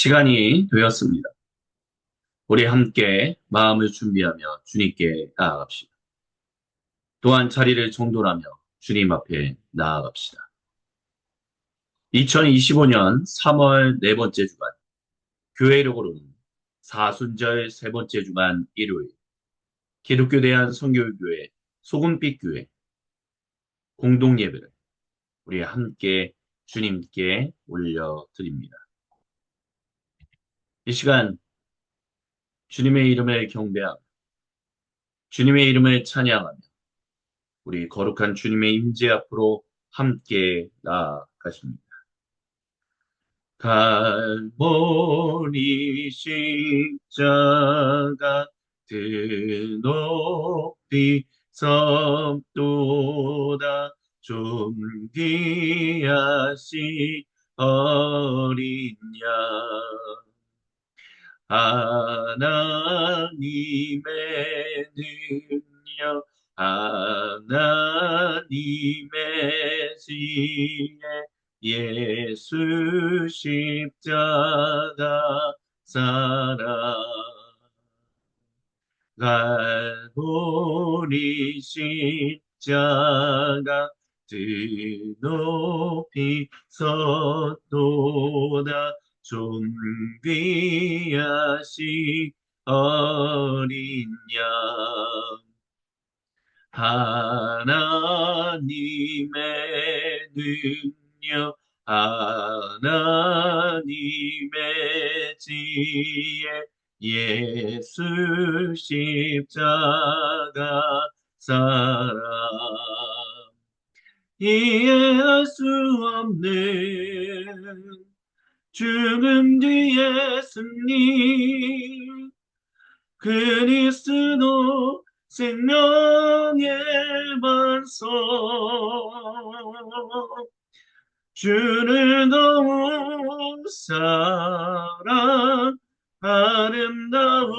시간이 되었습니다. 우리 함께 마음을 준비하며 주님께 나아갑시다. 또한 자리를 정돈하며 주님 앞에 나아갑시다. 2025년 3월 네 번째 주간, 교회력으로는 사순절 세 번째 주간 일요일, 기독교 대한선교교회 소금빛 교회 공동 예배를 우리 함께 주님께 올려드립니다. 이 시간 주님의 이름을 경배하며 주님의 이름을 찬양하며 우리 거룩한 주님의 임재 앞으로 함께 나아가십니다. 갈보리 십자가 드높이 섭도다 존귀하시 어린 양 하나님의 능력 하나님의 지혜 예수 십자가 사랑 갈보리 십자가 드높이 섰도다 존귀하시 어린 양 하나님의 능력 하나님의 지혜 예수 십자가 사랑 이해할 수 없는 죽음 뒤의 승리 그리스도 생명의 반석 주를 더욱 사랑 아름다우신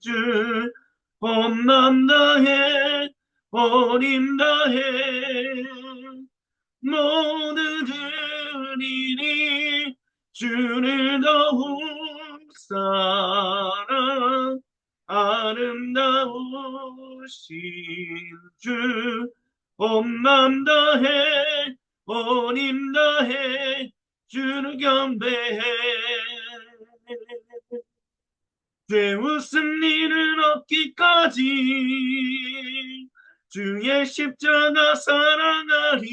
주 온 맘 다해 온 힘 다해 모두 드리니 주를 더욱 사랑 아름다우신 주 온 맘 다해 온 힘 다해 주를 경배해 죄 웃음 일을 얻기까지 주의 십자가 사랑하리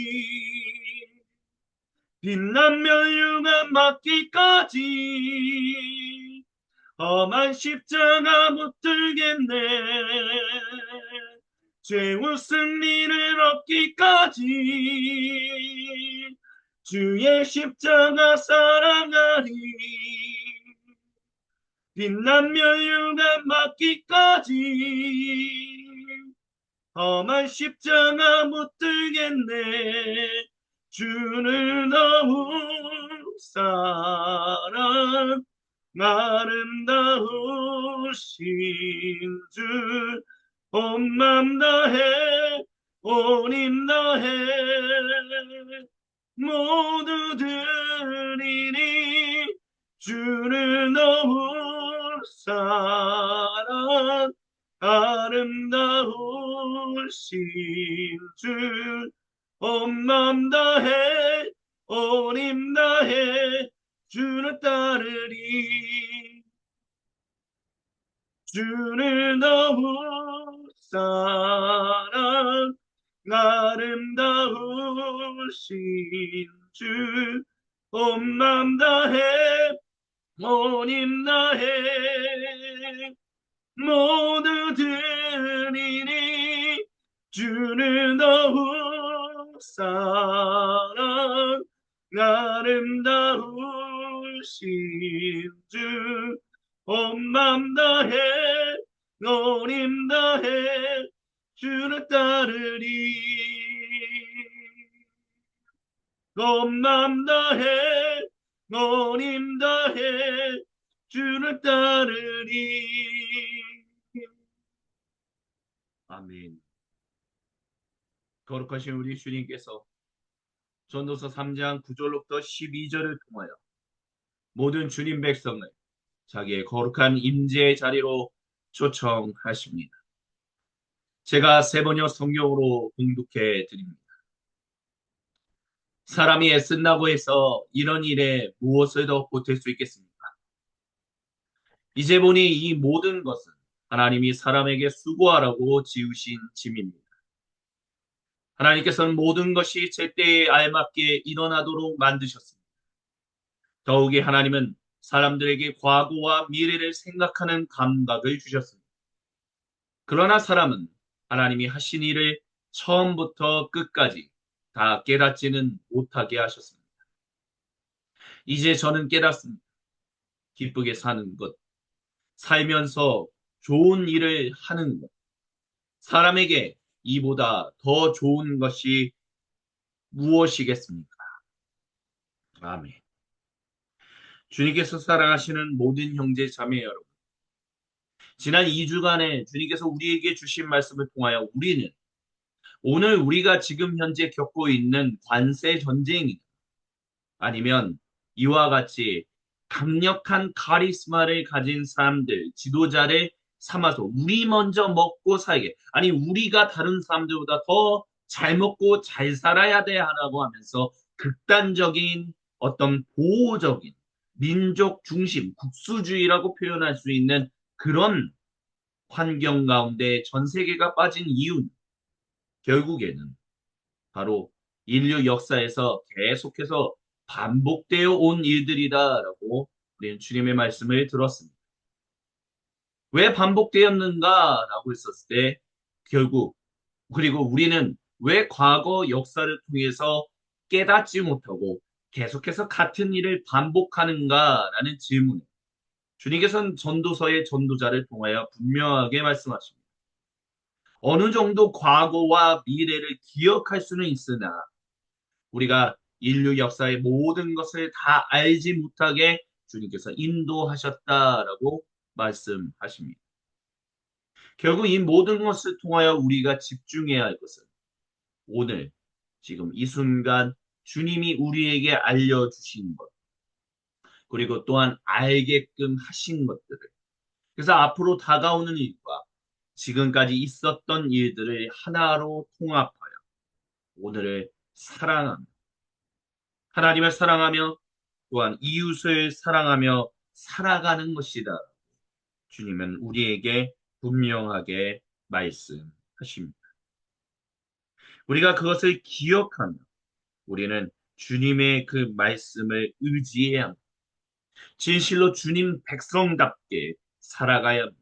빛나며 유감 받기까지 험한 십자가 못 들겠네 죄 웃음 일을 얻기까지 주의 십자가 사랑하리 빛나며 유감 받기까지 험한 십자가 못 들겠네 주를 더욱 사랑 아름다우신 주 온 맘 다해 온 힘 다해 모두 드리니 주를 더욱 사랑 아름다우신 주 온 맘 다해 온 힘 다해 주를 따르리 주를 더욱 사랑 아름다우신 주 온 맘 다해 온 힘 다해 모두 드리니 주를 더욱 사랑 아름다우신 주 온 맘 다해 온 힘 다해 주를 따르리 온 맘 다해 온 힘 다해 주를 따르리 아멘. 거룩하신 우리 주님께서 전도서 3장 9절로부터 12절을 통하여 모든 주님 백성을 자기의 거룩한 임재의 자리로 초청하십니다. 제가 세 번역 성경으로 공독해 드립니다. 사람이 애쓴다고 해서 이런 일에 무엇을 더 보탤 수 있겠습니까? 이제 보니 이 모든 것은 하나님이 사람에게 수고하라고 지으신 짐입니다. 하나님께서는 모든 것이 제때에 알맞게 일어나도록 만드셨습니다. 더욱이 하나님은 사람들에게 과거와 미래를 생각하는 감각을 주셨습니다. 그러나 사람은 하나님이 하신 일을 처음부터 끝까지 다 깨닫지는 못하게 하셨습니다. 이제 저는 깨닫습니다. 기쁘게 사는 것, 살면서 좋은 일을 하는 것, 사람에게 이보다 더 좋은 것이 무엇이겠습니까? 아멘. 주님께서 사랑하시는 모든 형제 자매 여러분, 지난 2주간에 주님께서 우리에게 주신 말씀을 통하여 우리는 오늘 우리가 지금 현재 겪고 있는 관세 전쟁이 아니면 이와 같이 강력한 카리스마를 가진 사람들, 지도자를 삼아서 우리 먼저 먹고 살게, 아니 우리가 다른 사람들보다 더 잘 먹고 잘 살아야 돼 하라고 하면서 극단적인 어떤 보호적인 민족 중심, 국수주의라고 표현할 수 있는 그런 환경 가운데 전 세계가 빠진 이유는 결국에는 바로 인류 역사에서 계속해서 반복되어 온 일들이다라고 우리는 주님의 말씀을 들었습니다. 왜 반복되었는가라고 했었을 때 결국 그리고 우리는 왜 과거 역사를 통해서 깨닫지 못하고 계속해서 같은 일을 반복하는가라는 질문에 주님께서는 전도서의 전도자를 통하여 분명하게 말씀하십니다. 어느 정도 과거와 미래를 기억할 수는 있으나 우리가 인류 역사의 모든 것을 다 알지 못하게 주님께서 인도하셨다라고 말씀하십니다. 결국 이 모든 것을 통하여 우리가 집중해야 할 것은 오늘 지금 이 순간 주님이 우리에게 알려주신 것 그리고 또한 알게끔 하신 것들을 그래서 앞으로 다가오는 일과 지금까지 있었던 일들을 하나로 통합하여 오늘을 사랑하며 하나님을 사랑하며 또한 이웃을 사랑하며 살아가는 것이다. 주님은 우리에게 분명하게 말씀하십니다. 우리가 그것을 기억하며 우리는 주님의 그 말씀을 의지해야 합니다. 진실로 주님 백성답게 살아가야 합니다.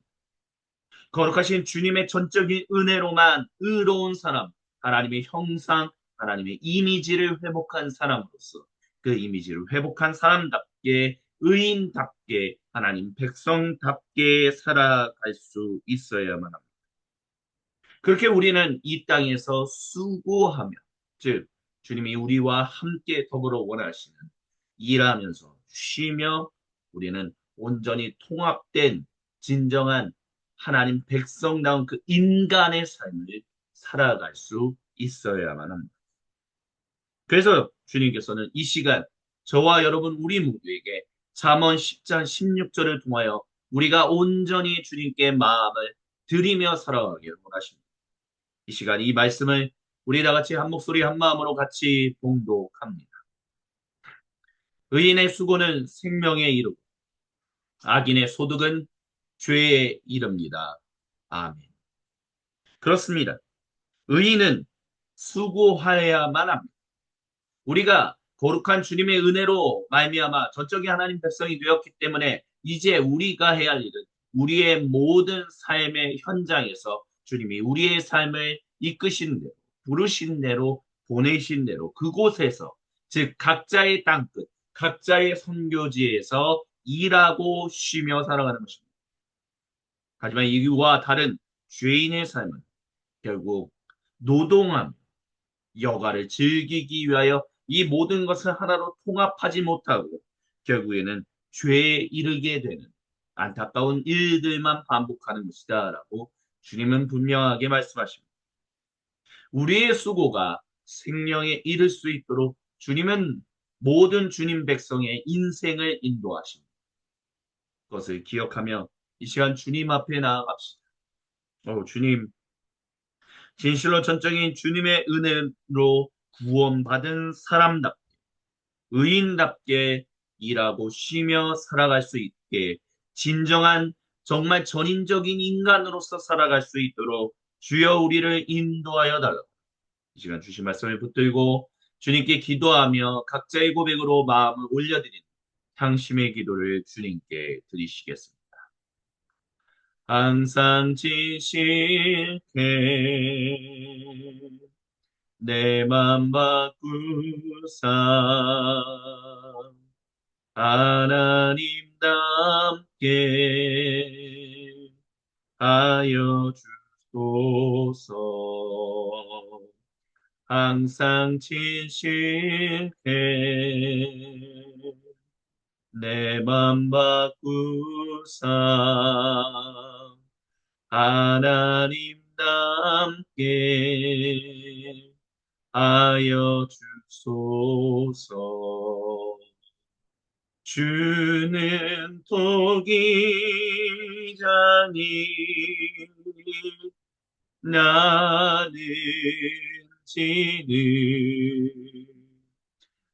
거룩하신 주님의 전적인 은혜로만 의로운 사람, 하나님의 형상, 하나님의 이미지를 회복한 사람으로서 그 이미지를 회복한 사람답게 의인답게 하나님 백성답게 살아갈 수 있어야만 합니다. 그렇게 우리는 이 땅에서 수고하며 즉 주님이 우리와 함께 더불어 원하시는 일하면서 쉬며 우리는 온전히 통합된 진정한 하나님 백성다운 그 인간의 삶을 살아갈 수 있어야만 합니다. 그래서 주님께서는 이 시간 저와 여러분 우리 모두에게 잠언 10장 16절을 통하여 우리가 온전히 주님께 마음을 드리며 살아가기를 원하십니다. 이 시간 이 말씀을 우리 다 같이 한 목소리 한 마음으로 같이 봉독합니다. 의인의 수고는 생명에 이르고 악인의 소득은 죄에 이릅니다. 아멘. 그렇습니다. 의인은 수고하여야만 합니다. 우리가 거룩한 주님의 은혜로 말미암아 전적인 하나님 백성이 되었기 때문에 이제 우리가 해야 할 일은 우리의 모든 삶의 현장에서 주님이 우리의 삶을 이끄신 대로 부르신 대로 보내신 대로 그곳에서 즉 각자의 땅끝 각자의 선교지에서 일하고 쉬며 살아가는 것입니다. 하지만 이와 다른 죄인의 삶은 결국 노동하며 여가를 즐기기 위하여 이 모든 것을 하나로 통합하지 못하고 결국에는 죄에 이르게 되는 안타까운 일들만 반복하는 것이다 라고 주님은 분명하게 말씀하십니다. 우리의 수고가 생명에 이를 수 있도록 주님은 모든 주님 백성의 인생을 인도하신 것을 기억하며 이 시간 주님 앞에 나아갑시다. 주님, 진실로 전적인 주님의 은혜로 구원받은 사람답게, 의인답게 일하고 쉬며 살아갈 수 있게 진정한 정말 전인적인 인간으로서 살아갈 수 있도록 주여 우리를 인도하여 달라고 이 시간 주신 말씀을 붙들고 주님께 기도하며 각자의 고백으로 마음을 올려드리는 향심의 기도를 주님께 드리시겠습니다. 항상 진실해 내 맘 바꾸사 하나님답게 하여 주소서. 항상 진실해 내 맘 바꾸사 하나님답게 하여 주소서. 주는 토기장이 나는 지는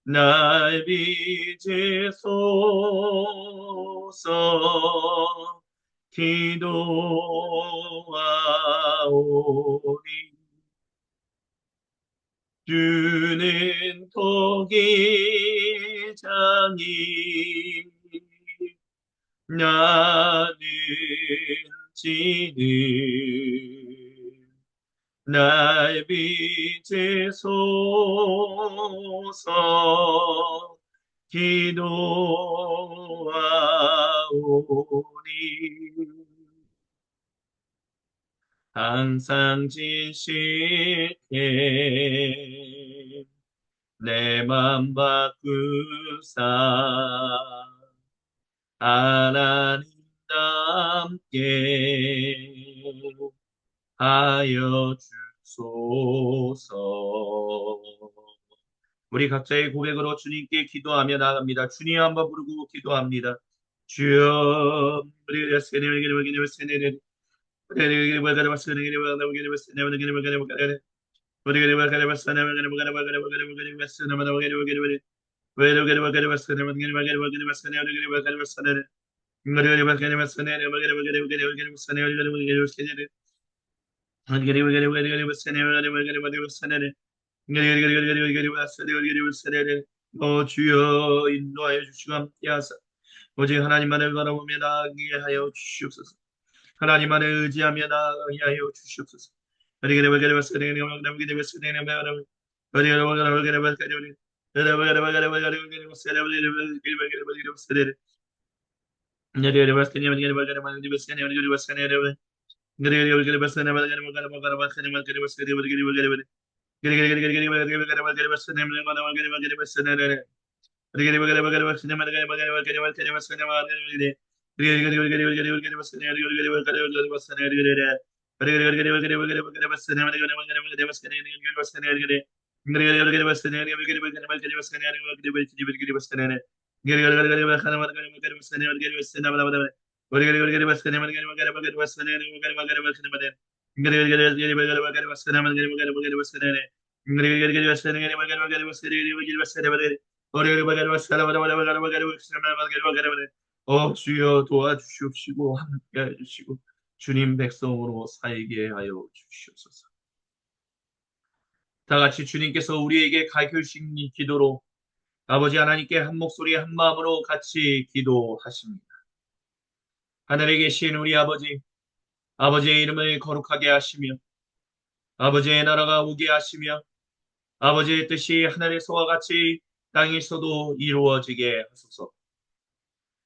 날 빚으소서. 기도하오니 주는 토기장이 나는 지는 날 빚으소서. 기도하오니 항상 진실해 내 맘 바꾸사 하나님답게 하여 주소서. 우리 각자의 고백으로 주님께 기도하며 나갑니다. 주님 한번 부르고 기도합니다. 주여 우리 세네를 주여 인도하여 주시고 함께하사 오직 하나님만을 바라보며 나아가게 하여 주시옵소서. 하나님만을 의지하며 나아가게 하여 주시옵소서. 주여 도와주시옵시고 함께해 주시고 주님 백성으로 살게 하여 주시옵소서. 다 같이 주님께서 우리에게 가르쳐 주신 기도로 아버지 하나님께 한 목소리 한 마음으로 같이 기도하십니다. 하늘에 계신 우리 아버지, 아버지의 이름을 거룩하게 하시며 아버지의 나라가 오게 하시며 아버지의 뜻이 하늘에서와 같이 땅에서도 이루어지게 하소서.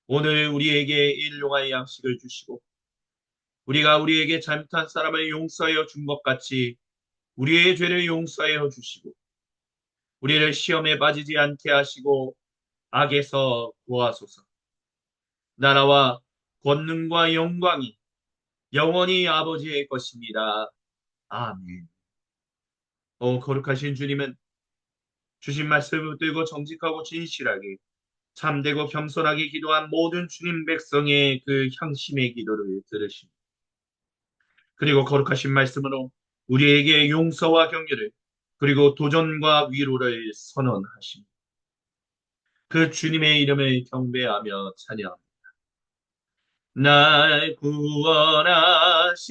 오늘 우리에게 일용할 양식을 주시고 우리가 우리에게 잘못한 사람을 용서하여 준 것 같이 우리의 죄를 용서하여 주시고 우리를 시험에 빠지지 않게 하시고 악에서 구하소서. 나라와 권능과 영광이 영원히 아버지의 것입니다. 아멘. 거룩하신 주님은 주신 말씀을 붙들고 정직하고 진실하게 참되고 겸손하게 기도한 모든 주님 백성의 그 향심의 기도를 들으십니다. 그리고 거룩하신 말씀으로 우리에게 용서와 격려를 그리고 도전과 위로를 선언하십니다. 그 주님의 이름을 경배하며 찬양합니다. 날 구원하신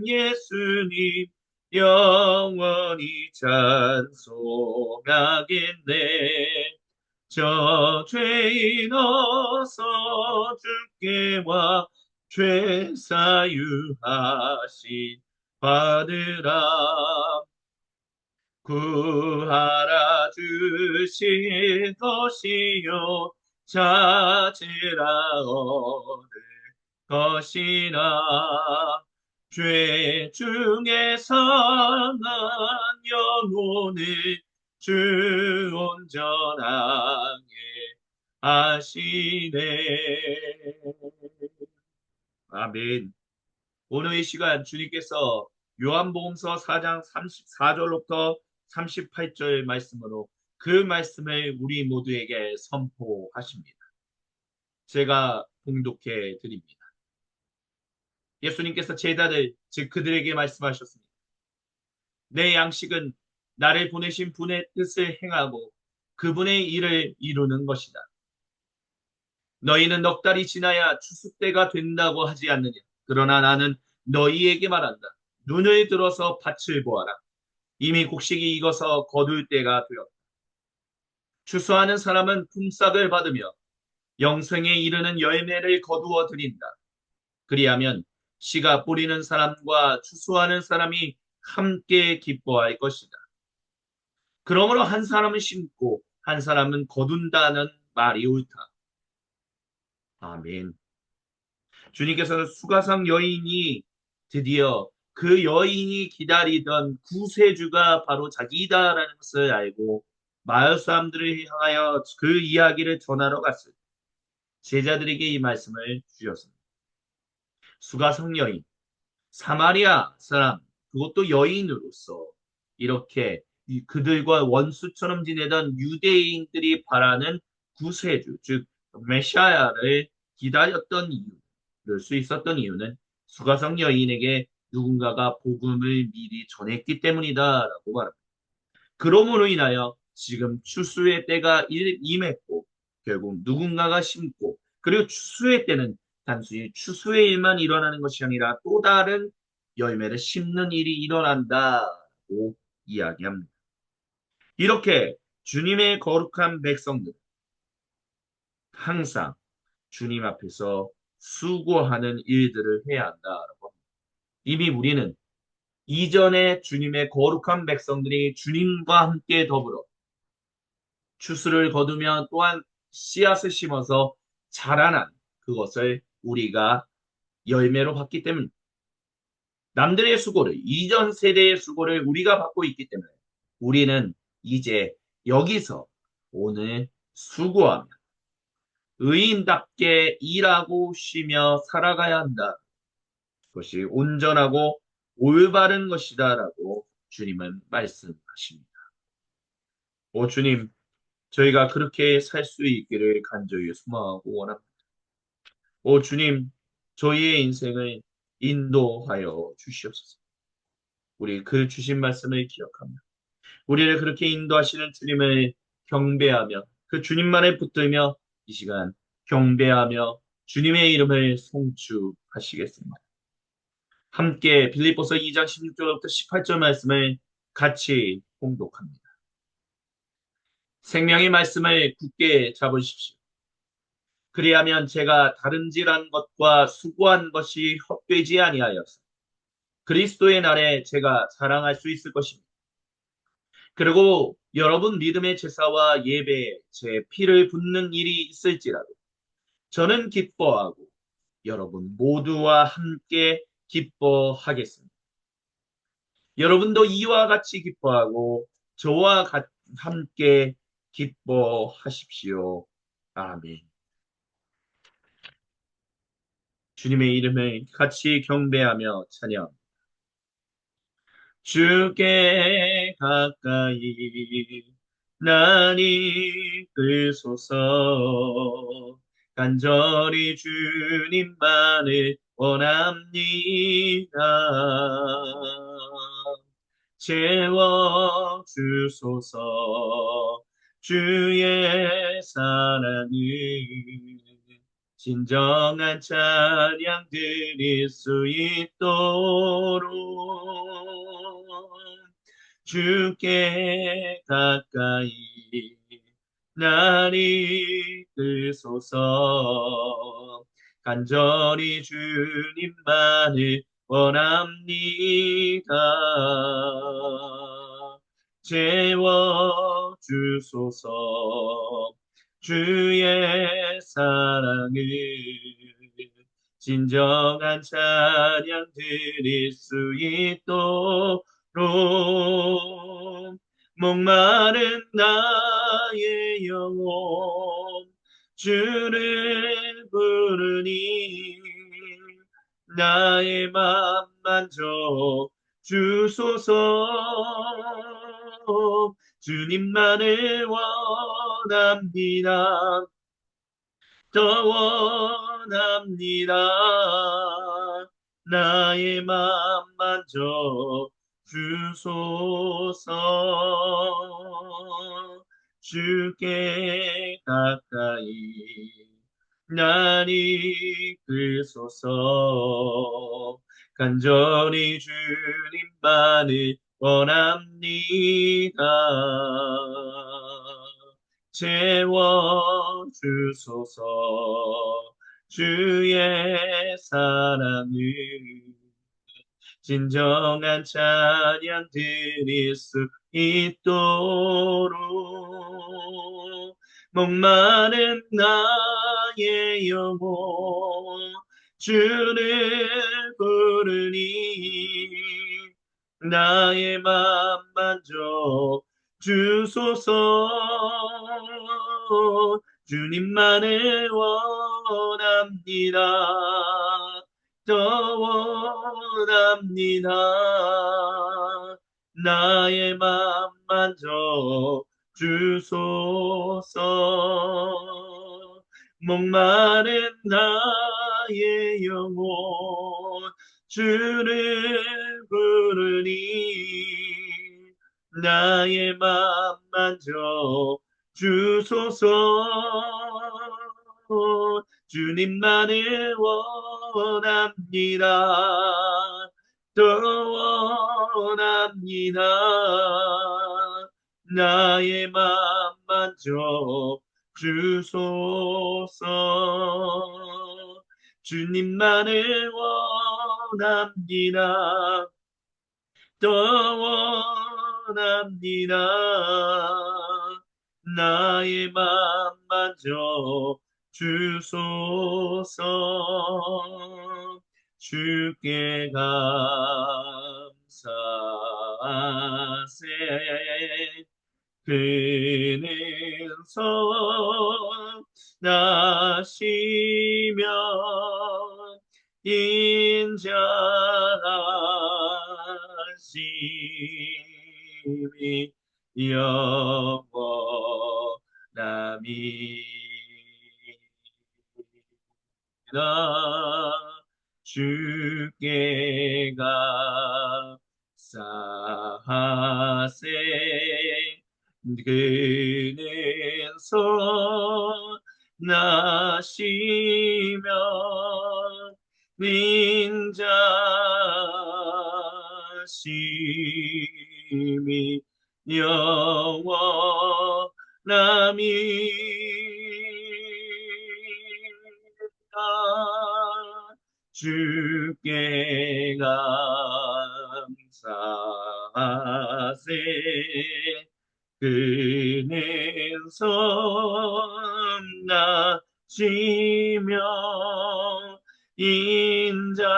예수님 영원히 찬송하겠네. 저 죄인 어서 주께 와 죄 사유하신 받으라. 구하라 주실 것이요 자체라 얻을 것이나 죄 중에 상한 영혼을 주 온전하게 하시네. 아멘. 오늘 이 시간 주님께서 요한복음서 4장 34절로부터 38절 말씀으로 그 말씀을 우리 모두에게 선포하십니다. 제가 봉독해 드립니다. 예수님께서 제자들, 즉 그들에게 말씀하셨습니다. 내 양식은 나를 보내신 분의 뜻을 행하고 그분의 일을 이루는 것이다. 너희는 넉 달이 지나야 추수 때가 된다고 하지 않느냐. 그러나 나는 너희에게 말한다. 눈을 들어서 밭을 보아라. 이미 곡식이 익어서 거둘 때가 되었다. 추수하는 사람은 품삯을 받으며 영생에 이르는 열매를 거두어 드린다. 그리하면 씨가 뿌리는 사람과 추수하는 사람이 함께 기뻐할 것이다. 그러므로 한 사람은 심고 한 사람은 거둔다는 말이 옳다. 아멘. 주님께서는 수가성 여인이 드디어 그 여인이 기다리던 구세주가 바로 자기다라는 것을 알고 마을 사람들을 향하여 그 이야기를 전하러 갔을 때 제자들에게 이 말씀을 주셨습니다. 수가성 여인, 사마리아 사람, 그것도 여인으로서 이렇게 그들과 원수처럼 지내던 유대인들이 바라는 구세주, 즉 메시아를 기다렸던 이유, 그럴 수 있었던 이유는 수가성 여인에게 누군가가 복음을 미리 전했기 때문이다라고 말합니다. 그러므로 인하여 지금 추수의 때가 임했고 결국 누군가가 심고 그리고 추수의 때는 단순히 추수의 일만 일어나는 것이 아니라 또 다른 열매를 심는 일이 일어난다고 이야기합니다. 이렇게 주님의 거룩한 백성들 항상 주님 앞에서 수고하는 일들을 해야 한다라고 합니다. 이미 우리는 이전에 주님의 거룩한 백성들이 주님과 함께 더불어 추수를 거두면 또한 씨앗을 심어서 자라난 그것을 우리가 열매로 받기 때문에 남들의 수고를, 이전 세대의 수고를 우리가 받고 있기 때문에 우리는 이제 여기서 오늘 수고하며 의인답게 일하고 쉬며 살아가야 한다. 그것이 온전하고 올바른 것이다라고 주님은 말씀하십니다. 오 주님, 저희가 그렇게 살 수 있기를 간절히 소망하고 원합니다. 오 주님, 저희의 인생을 인도하여 주시옵소서. 우리 그 주신 말씀을 기억합니다. 우리를 그렇게 인도하시는 주님을 경배하며 그 주님만을 붙들며 이 시간 경배하며 주님의 이름을 송축하시겠습니다. 함께 빌립보서 2장 16절부터 18절 말씀을 같이 공독합니다. 생명의 말씀을 굳게 잡으십시오. 그리하면 제가 다름질한 것과 수고한 것이 헛되지 아니하여서 그리스도의 날에 제가 자랑할 수 있을 것입니다. 그리고 여러분 믿음의 제사와 예배에 제 피를 붓는 일이 있을지라도 저는 기뻐하고 여러분 모두와 함께 기뻐하겠습니다. 여러분도 이와 같이 기뻐하고 저와 함께 기뻐하십시오. 아멘. 주님의 이름을 같이 경배하며 찬양. 주께 가까이 날 이끌소서. 간절히 주님만을 원합니다. 채워주소서. 주의 사랑을 진정한 찬양 드릴 수 있도록 주께 가까이 날 이끌소서. 간절히 주님만을 원합니다. 채워주소서. 주의 사랑을 진정한 찬양 드릴 수 있도록 목마른 나의 영혼 주를 부르니 나의 맘 만져 주소서. 주님만을 원합니다. 더 원합니다. 나의 맘 만져 주소서. 주께 가까이 날 이끌소서. 간절히 주님만을 원합니다. 채워주소서. 주의 사랑을 진정한 찬양 드릴 수 있도록 목마른 나의 영혼 주를 부르니 나의 맘 만져 주소서. 주님만을 원합니다. 더 원합니다. 나의 맘 만져 주소서. 목마른 나의 영혼 주를 부르니 나의 맘 만져 주소서. 주님만을 원합니다. 더 원합니다. 나의 맘 만져 주소서. 주님만을 원합니다. 더 원합니다. 나의 맘 만져 주소서. 주께 감사세. 그는 선하시며 인자하심이 영원함이나 주께 감사하세. 그는 선하시며 인자심이 영원함이다. 주께 감사하세. 그는 선하시며 인자심이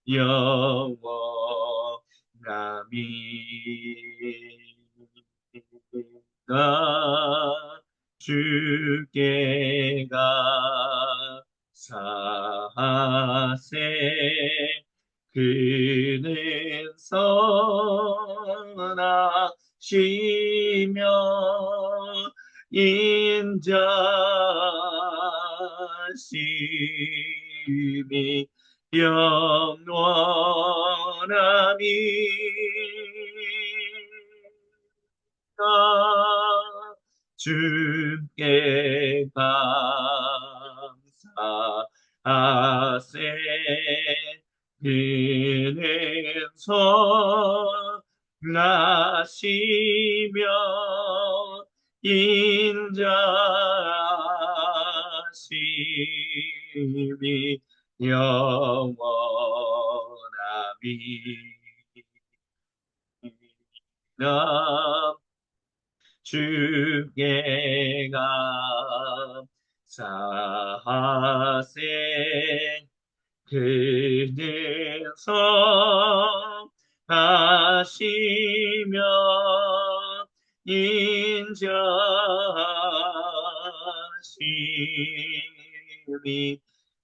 영원함이다. 주께 감사하세. 그는 인자심이 영원함이니까 주께 감사하세. 그는 선하시며 인자심이 영원함이나 주께 감사하세. 그는 선하시며 인자심이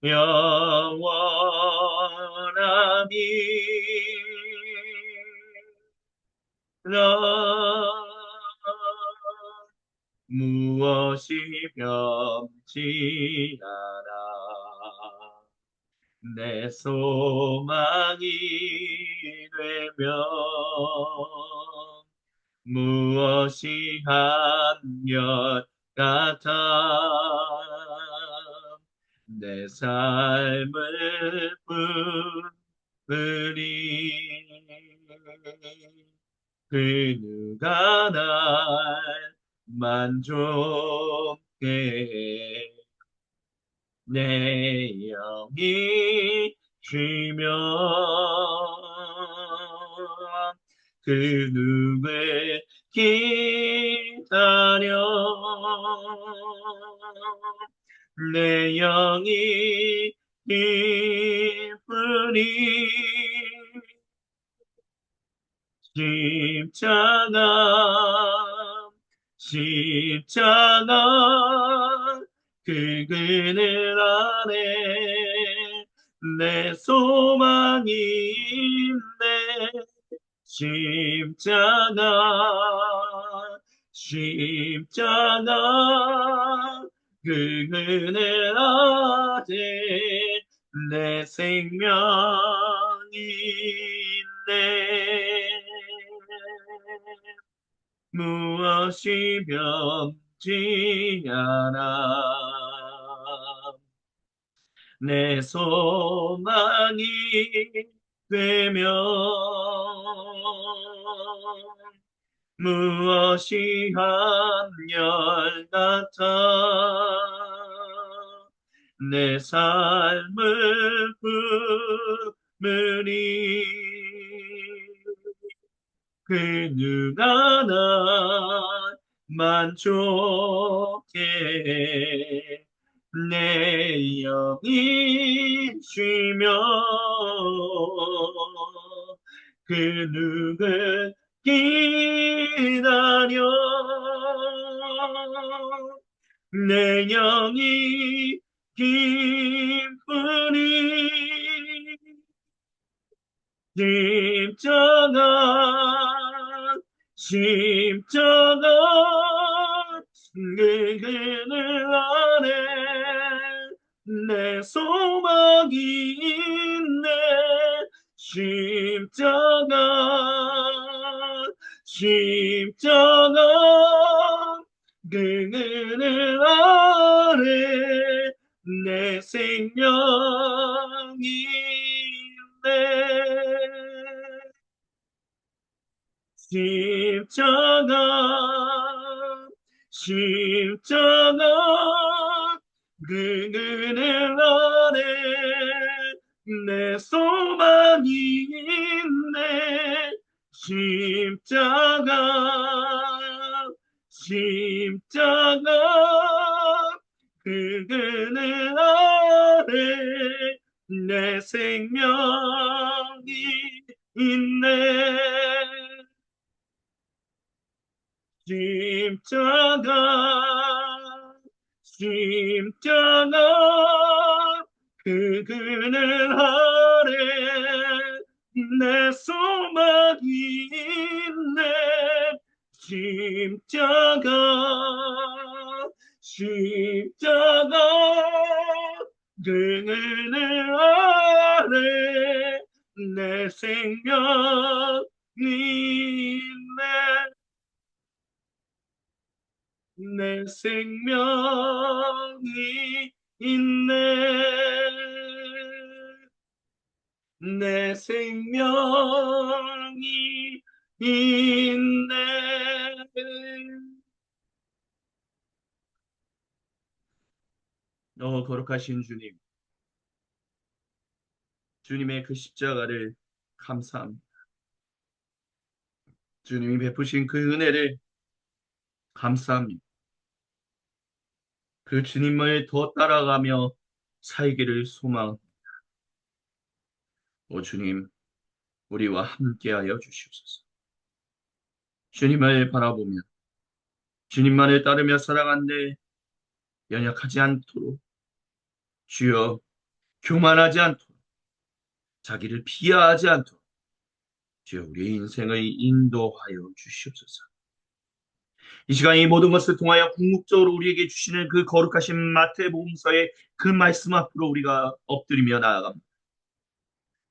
영원함이라. 무엇이 변치 않아 내 소망이 되며 무엇이 한결 같아 내 삶을 부으리. 그 누가 날 만족해 내 영이 쉬며 그 누구를 기다려 내 영이 기쁘니. 십자가 십자가 그 그늘 안에 내 소망이 있네. 십자가 십자가 그 그늘 아래 내 생명이 있네. 무엇이 변치 않아 내 소망이 되며 무엇이 한결 같아 내 삶을 부으리. 그 누가 날 만족해 내 영이 쉬며 그 누굴 기다려 내 영이 기쁘니. 십자가 십자가 그 그늘 안에 내 소망이 있네. 십자가 십자가 그 그늘 아래 내 생명이 있네. 십자가 십자가 그 그늘 아래 내 소망이 있네. 십자가 십자가 그 그늘 아래 내 생명이 있네. 십자가 십자가 그 그늘 아래 내 소망이 있네. 십자가 그늘 아래 내 생명이 내 생명이 있네. 내 생명이 있네. 거룩하신 주님, 주님의 그 십자가를 감사합니다. 주님이 베푸신 그 은혜를 감사합니다. 그 주님을 더 따라가며 살기를 소망. 오 주님, 우리와 함께하여 주시옵소서. 주님을 바라보며 주님만을 따르며 살아간데 연약하지 않도록 주여 교만하지 않도록 자기를 비하하지 않도록 주여 우리의 인생을 인도하여 주시옵소서. 이 시간 이 모든 것을 통하여 궁극적으로 우리에게 주시는 그 거룩하신 마태복음서의 그 말씀 앞으로 우리가 엎드리며 나아갑니다.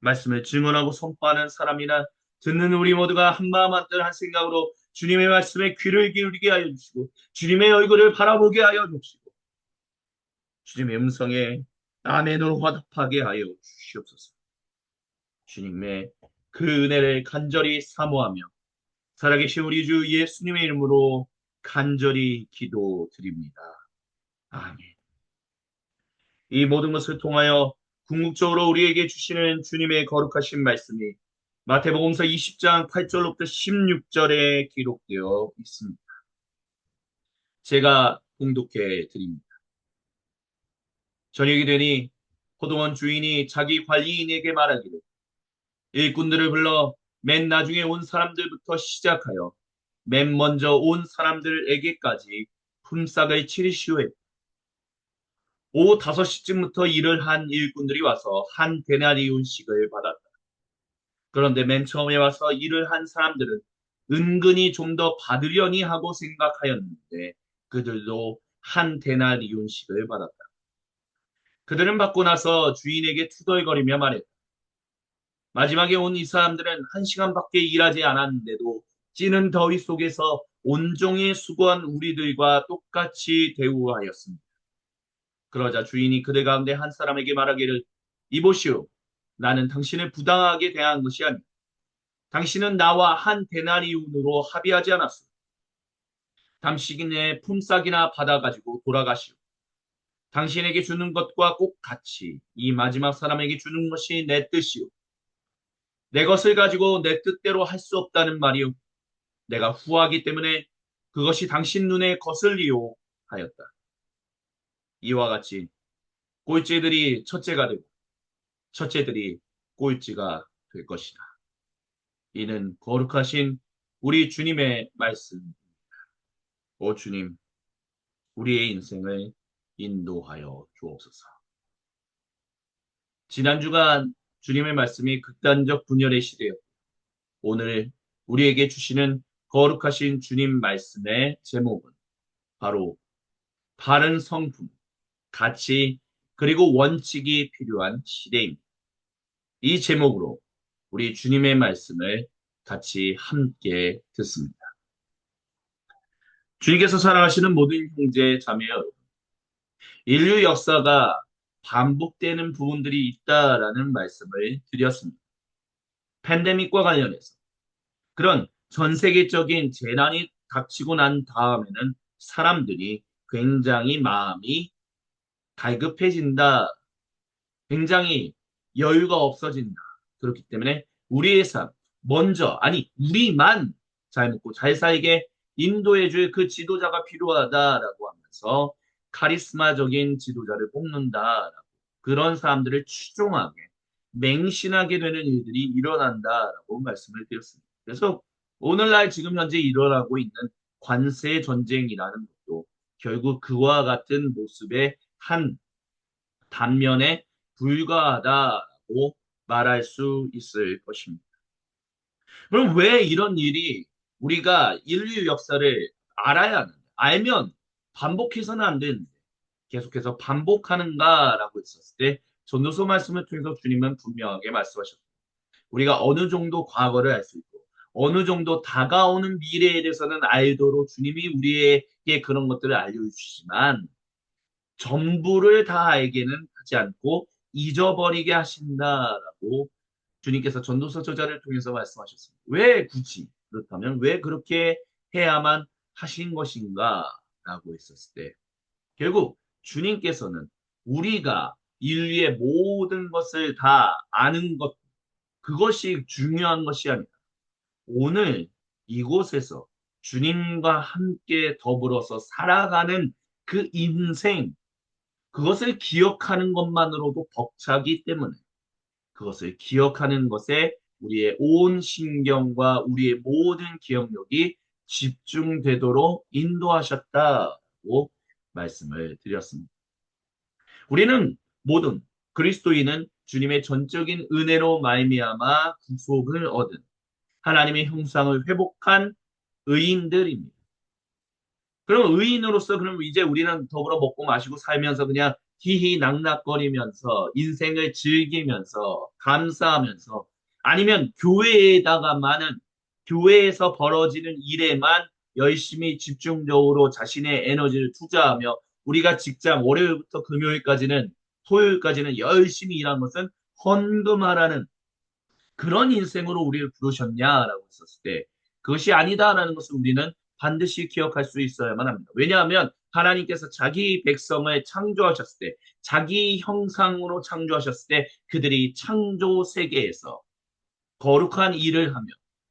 말씀을 증언하고 선포하는 사람이나 듣는 우리 모두가 한마음 한뜻 한 생각으로 주님의 말씀에 귀를 기울이게 하여 주시고 주님의 얼굴을 바라보게 하여 주시고 주님의 음성에 아멘으로 화답하게 하여 주시옵소서. 주님의 그 은혜를 간절히 사모하며 살아계신 우리 주 예수님의 이름으로 간절히 기도드립니다. 아멘. 이 모든 것을 통하여 궁극적으로 우리에게 주시는 주님의 거룩하신 말씀이 마태복음서 20장 8절로부터 16절에 기록되어 있습니다. 제가 봉독해 드립니다. 저녁이 되니 포도원 주인이 자기 관리인에게 말하기를 일꾼들을 불러 맨 나중에 온 사람들부터 시작하여 맨 먼저 온 사람들에게까지 품삯을 치르시오 했다. 오후 5시쯤부터 일을 한 일꾼들이 와서 한 데나리온씩을 받았다. 그런데 맨 처음에 와서 일을 한 사람들은 은근히 좀 더 받으려니 하고 생각하였는데 그들도 한 데나리온씩을 받았다. 그들은 받고 나서 주인에게 투덜거리며 말했다. 마지막에 온 이 사람들은 1시간밖에 일하지 않았는데도 찌는 더위 속에서 온종일 수고한 우리들과 똑같이 대우하였습니다. 그러자 주인이 그들 가운데 한 사람에게 말하기를 이보시오. 나는 당신을 부당하게 대한 것이 아니다. 당신은 나와 한 데나리온으로 합의하지 않았소. 당신의 품삯이나 받아가지고 돌아가시오. 당신에게 주는 것과 꼭 같이 이 마지막 사람에게 주는 것이 내 뜻이오. 내 것을 가지고 내 뜻대로 할 수 없다는 말이오. 내가 후하기 때문에 그것이 당신 눈에 거슬리오 하였다. 이와 같이 꼴찌들이 첫째가 되고 첫째들이 꼴찌가 될 것이다. 이는 거룩하신 우리 주님의 말씀. 오 주님, 우리의 인생을 인도하여 주옵소서. 지난 주간 주님의 말씀이 극단적 분열의 시대였고 오늘 우리에게 주시는 거룩하신 주님 말씀의 제목은 바로 바른 성품, 가치, 그리고 원칙이 필요한 시대입니다. 이 제목으로 우리 주님의 말씀을 같이 함께 듣습니다. 주님께서 사랑하시는 모든 형제 자매 여러분, 인류 역사가 반복되는 부분들이 있다라는 말씀을 드렸습니다. 팬데믹과 관련해서 그런 전 세계적인 재난이 닥치고 난 다음에는 사람들이 굉장히 마음이 갈급해진다. 굉장히 여유가 없어진다. 그렇기 때문에 우리의 삶, 먼저, 아니, 우리만 잘 먹고 잘 살게 인도해줄 그 지도자가 필요하다라고 하면서 카리스마적인 지도자를 뽑는다라고 그런 사람들을 추종하게 맹신하게 되는 일들이 일어난다라고 말씀을 드렸습니다. 그래서 오늘날 지금 현재 일어나고 있는 관세 전쟁이라는 것도 결국 그와 같은 모습의 한 단면에 불과하다고 말할 수 있을 것입니다. 그럼 왜 이런 일이 우리가 인류 역사를 알아야 하는데, 알면 반복해서는 안 되는데, 계속해서 반복하는가라고 했었을 때, 전도서 말씀을 통해서 주님은 분명하게 말씀하셨습니다. 우리가 어느 정도 과거를 알 수 있고, 어느 정도 다가오는 미래에 대해서는 알도록 주님이 우리에게 그런 것들을 알려주시지만, 전부를 다 알게는 하지 않고 잊어버리게 하신다라고 주님께서 전도서 저자를 통해서 말씀하셨습니다. 왜 굳이 그렇다면 왜 그렇게 해야만 하신 것인가? 라고 했었을 때 결국 주님께서는 우리가 인류의 모든 것을 다 아는 것 그것이 중요한 것이 아니라 오늘 이곳에서 주님과 함께 더불어서 살아가는 그 인생 그것을 기억하는 것만으로도 벅차기 때문에 그것을 기억하는 것에 우리의 온 신경과 우리의 모든 기억력이 집중되도록 인도하셨다고 말씀을 드렸습니다. 우리는 모든 그리스도인은 주님의 전적인 은혜로 말미암아 구속을 얻은 하나님의 형상을 회복한 의인들입니다. 그럼 의인으로서 그럼 이제 우리는 더불어 먹고 마시고 살면서 그냥 희희낙낙거리면서 인생을 즐기면서 감사하면서 아니면 교회에다가 많은 교회에서 벌어지는 일에만 열심히 집중적으로 자신의 에너지를 투자하며 우리가 직장 월요일부터 금요일까지는 토요일까지는 열심히 일한 것은 헌금하라는 그런 인생으로 우리를 부르셨냐라고 했었을 때 그것이 아니다라는 것을 우리는 반드시 기억할 수 있어야만 합니다. 왜냐하면 하나님께서 자기 백성을 창조하셨을 때, 자기 형상으로 창조하셨을 때 그들이 창조 세계에서 거룩한 일을 하며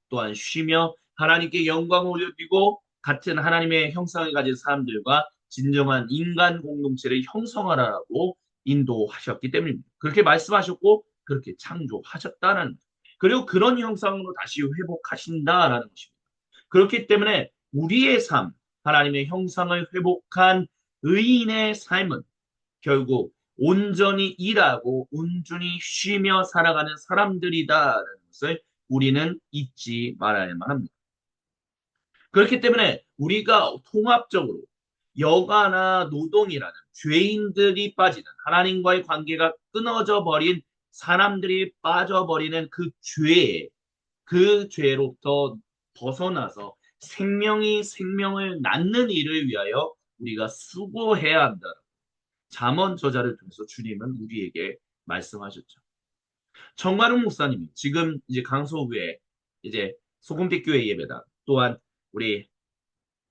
또한 쉬며 하나님께 영광을 올려드리고 같은 하나님의 형상을 가진 사람들과 진정한 인간 공동체를 형성하라고 인도하셨기 때문입니다. 그렇게 말씀하셨고 그렇게 창조하셨다는 그리고 그런 형상으로 다시 회복하신다라는 것입니다. 그렇기 때문에 우리의 삶, 하나님의 형상을 회복한 의인의 삶은 결국 온전히 일하고 온전히 쉬며 살아가는 사람들이다라는 것을 우리는 잊지 말아야만 합니다. 그렇기 때문에 우리가 통합적으로 여가나 노동이라는 죄인들이 빠지는 하나님과의 관계가 끊어져 버린 사람들이 빠져버리는 그 죄로부터 벗어나서 생명이 생명을 낳는 일을 위하여 우리가 수고해야 한다. 잠언 저자를 통해서 주님은 우리에게 말씀하셨죠. 정가름 목사님이 지금 이제 강서구에 이제 소금빛 교회 예배당 또한 우리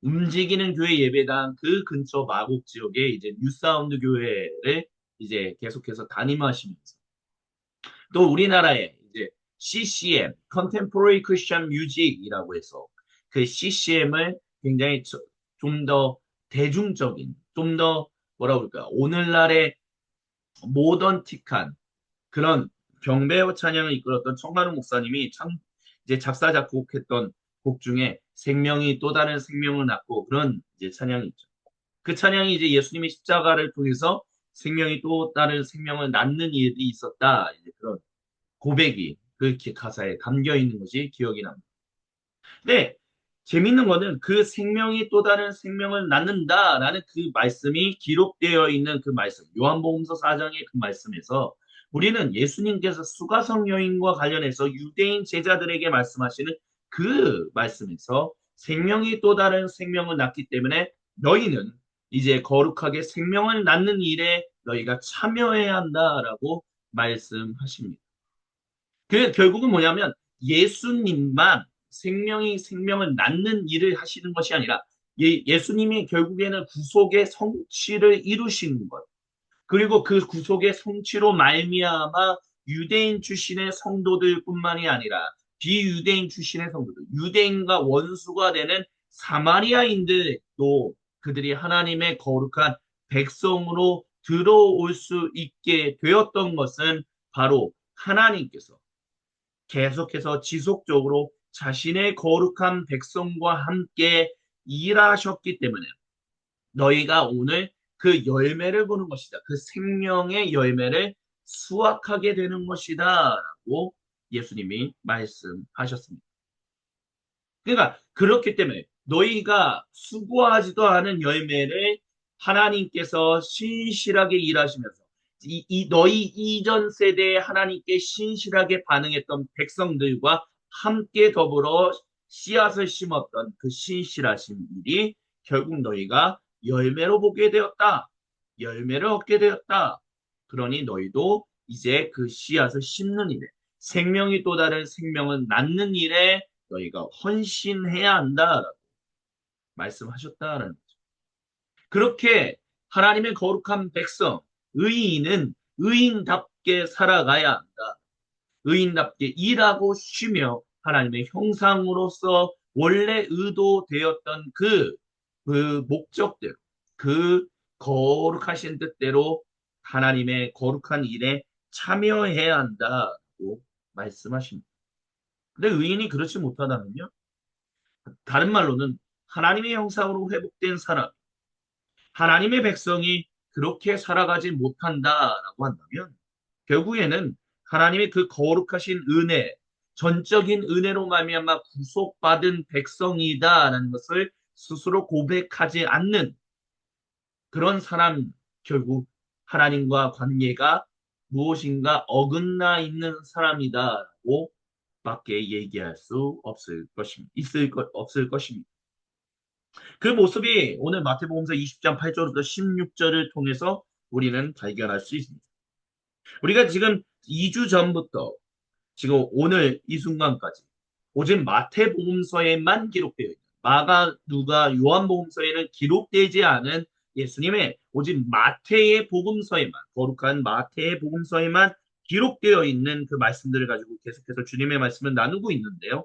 움직이는 교회 예배당 그 근처 마곡 지역에 이제 뉴사운드 교회를 이제 계속해서 담임하시면서 또 우리나라에 이제 CCM, Contemporary Christian Music이라고 해서 그 CCM을 굉장히 좀 더 대중적인, 좀 더 뭐라 그럴까, 오늘날의 모던틱한 그런 경배와 찬양을 이끌었던 청가름 목사님이 참 이제 작사 작곡했던 곡 중에 생명이 또 다른 생명을 낳고 그런 이제 찬양이 있죠. 그 찬양이 이제 예수님이 십자가를 통해서 생명이 또 다른 생명을 낳는 일이 있었다. 이제 그런 고백이 그 가사에 담겨 있는 것이 기억이 납니다. 근데 재밌는 거는 그 생명이 또 다른 생명을 낳는다라는 그 말씀이 기록되어 있는 그 말씀, 요한복음서 4장의 그 말씀에서 우리는 예수님께서 수가성 여인과 관련해서 유대인 제자들에게 말씀하시는 그 말씀에서 생명이 또 다른 생명을 낳기 때문에 너희는 이제 거룩하게 생명을 낳는 일에 너희가 참여해야 한다라고 말씀하십니다. 그 결국은 뭐냐면 예수님만 생명이 생명을 낳는 일을 하시는 것이 아니라 예수님이 결국에는 구속의 성취를 이루시는 것. 그리고 그 구속의 성취로 말미암아 유대인 출신의 성도들뿐만이 아니라 비유대인 출신의 성도들, 유대인과 원수가 되는 사마리아인들도 그들이 하나님의 거룩한 백성으로 들어올 수 있게 되었던 것은 바로 하나님께서 계속해서 지속적으로 자신의 거룩한 백성과 함께 일하셨기 때문에 너희가 오늘 그 열매를 보는 것이다. 그 생명의 열매를 수확하게 되는 것이다. 라고 예수님이 말씀하셨습니다. 그러니까 그렇기 때문에 너희가 수고하지도 않은 열매를 하나님께서 신실하게 일하시면서 너희 이전 세대에 하나님께 신실하게 반응했던 백성들과 함께 더불어 씨앗을 심었던 그 신실하신 일이 결국 너희가 열매로 보게 되었다. 열매를 얻게 되었다. 그러니 너희도 이제 그 씨앗을 심는 일에 생명이 또 다른 생명을 낳는 일에 너희가 헌신해야 한다라고 말씀하셨다라는 거죠. 그렇게 하나님의 거룩한 백성, 의인은 의인답게 살아가야 한다. 의인답게 일하고 쉬며 하나님의 형상으로서 원래 의도되었던 그 목적대로, 그 거룩하신 뜻대로 하나님의 거룩한 일에 참여해야 한다고 말씀하십니다. 근데 의인이 그렇지 못하다면요? 다른 말로는 하나님의 형상으로 회복된 사람, 하나님의 백성이 그렇게 살아가지 못한다라고 한다면 결국에는 하나님의 그 거룩하신 은혜, 전적인 은혜로 말미암아 구속받은 백성이다라는 것을 스스로 고백하지 않는 그런 사람, 결국 하나님과 관계가 무엇인가 어긋나 있는 사람이다라고 밖에 얘기할 수 없을 것입니다. 없을 것입니다. 그 모습이 오늘 마태복음서 20장 8절부터 16절을 통해서 우리는 발견할 수 있습니다. 우리가 지금 2주 전부터 지금 오늘 이 순간까지 오직 마태복음서에만 기록되어 있는 마가, 누가, 요한복음서에는 기록되지 않은 예수님의 오직 마태의 복음서에만 거룩한 마태의 복음서에만 기록되어 있는 그 말씀들을 가지고 계속해서 주님의 말씀을 나누고 있는데요.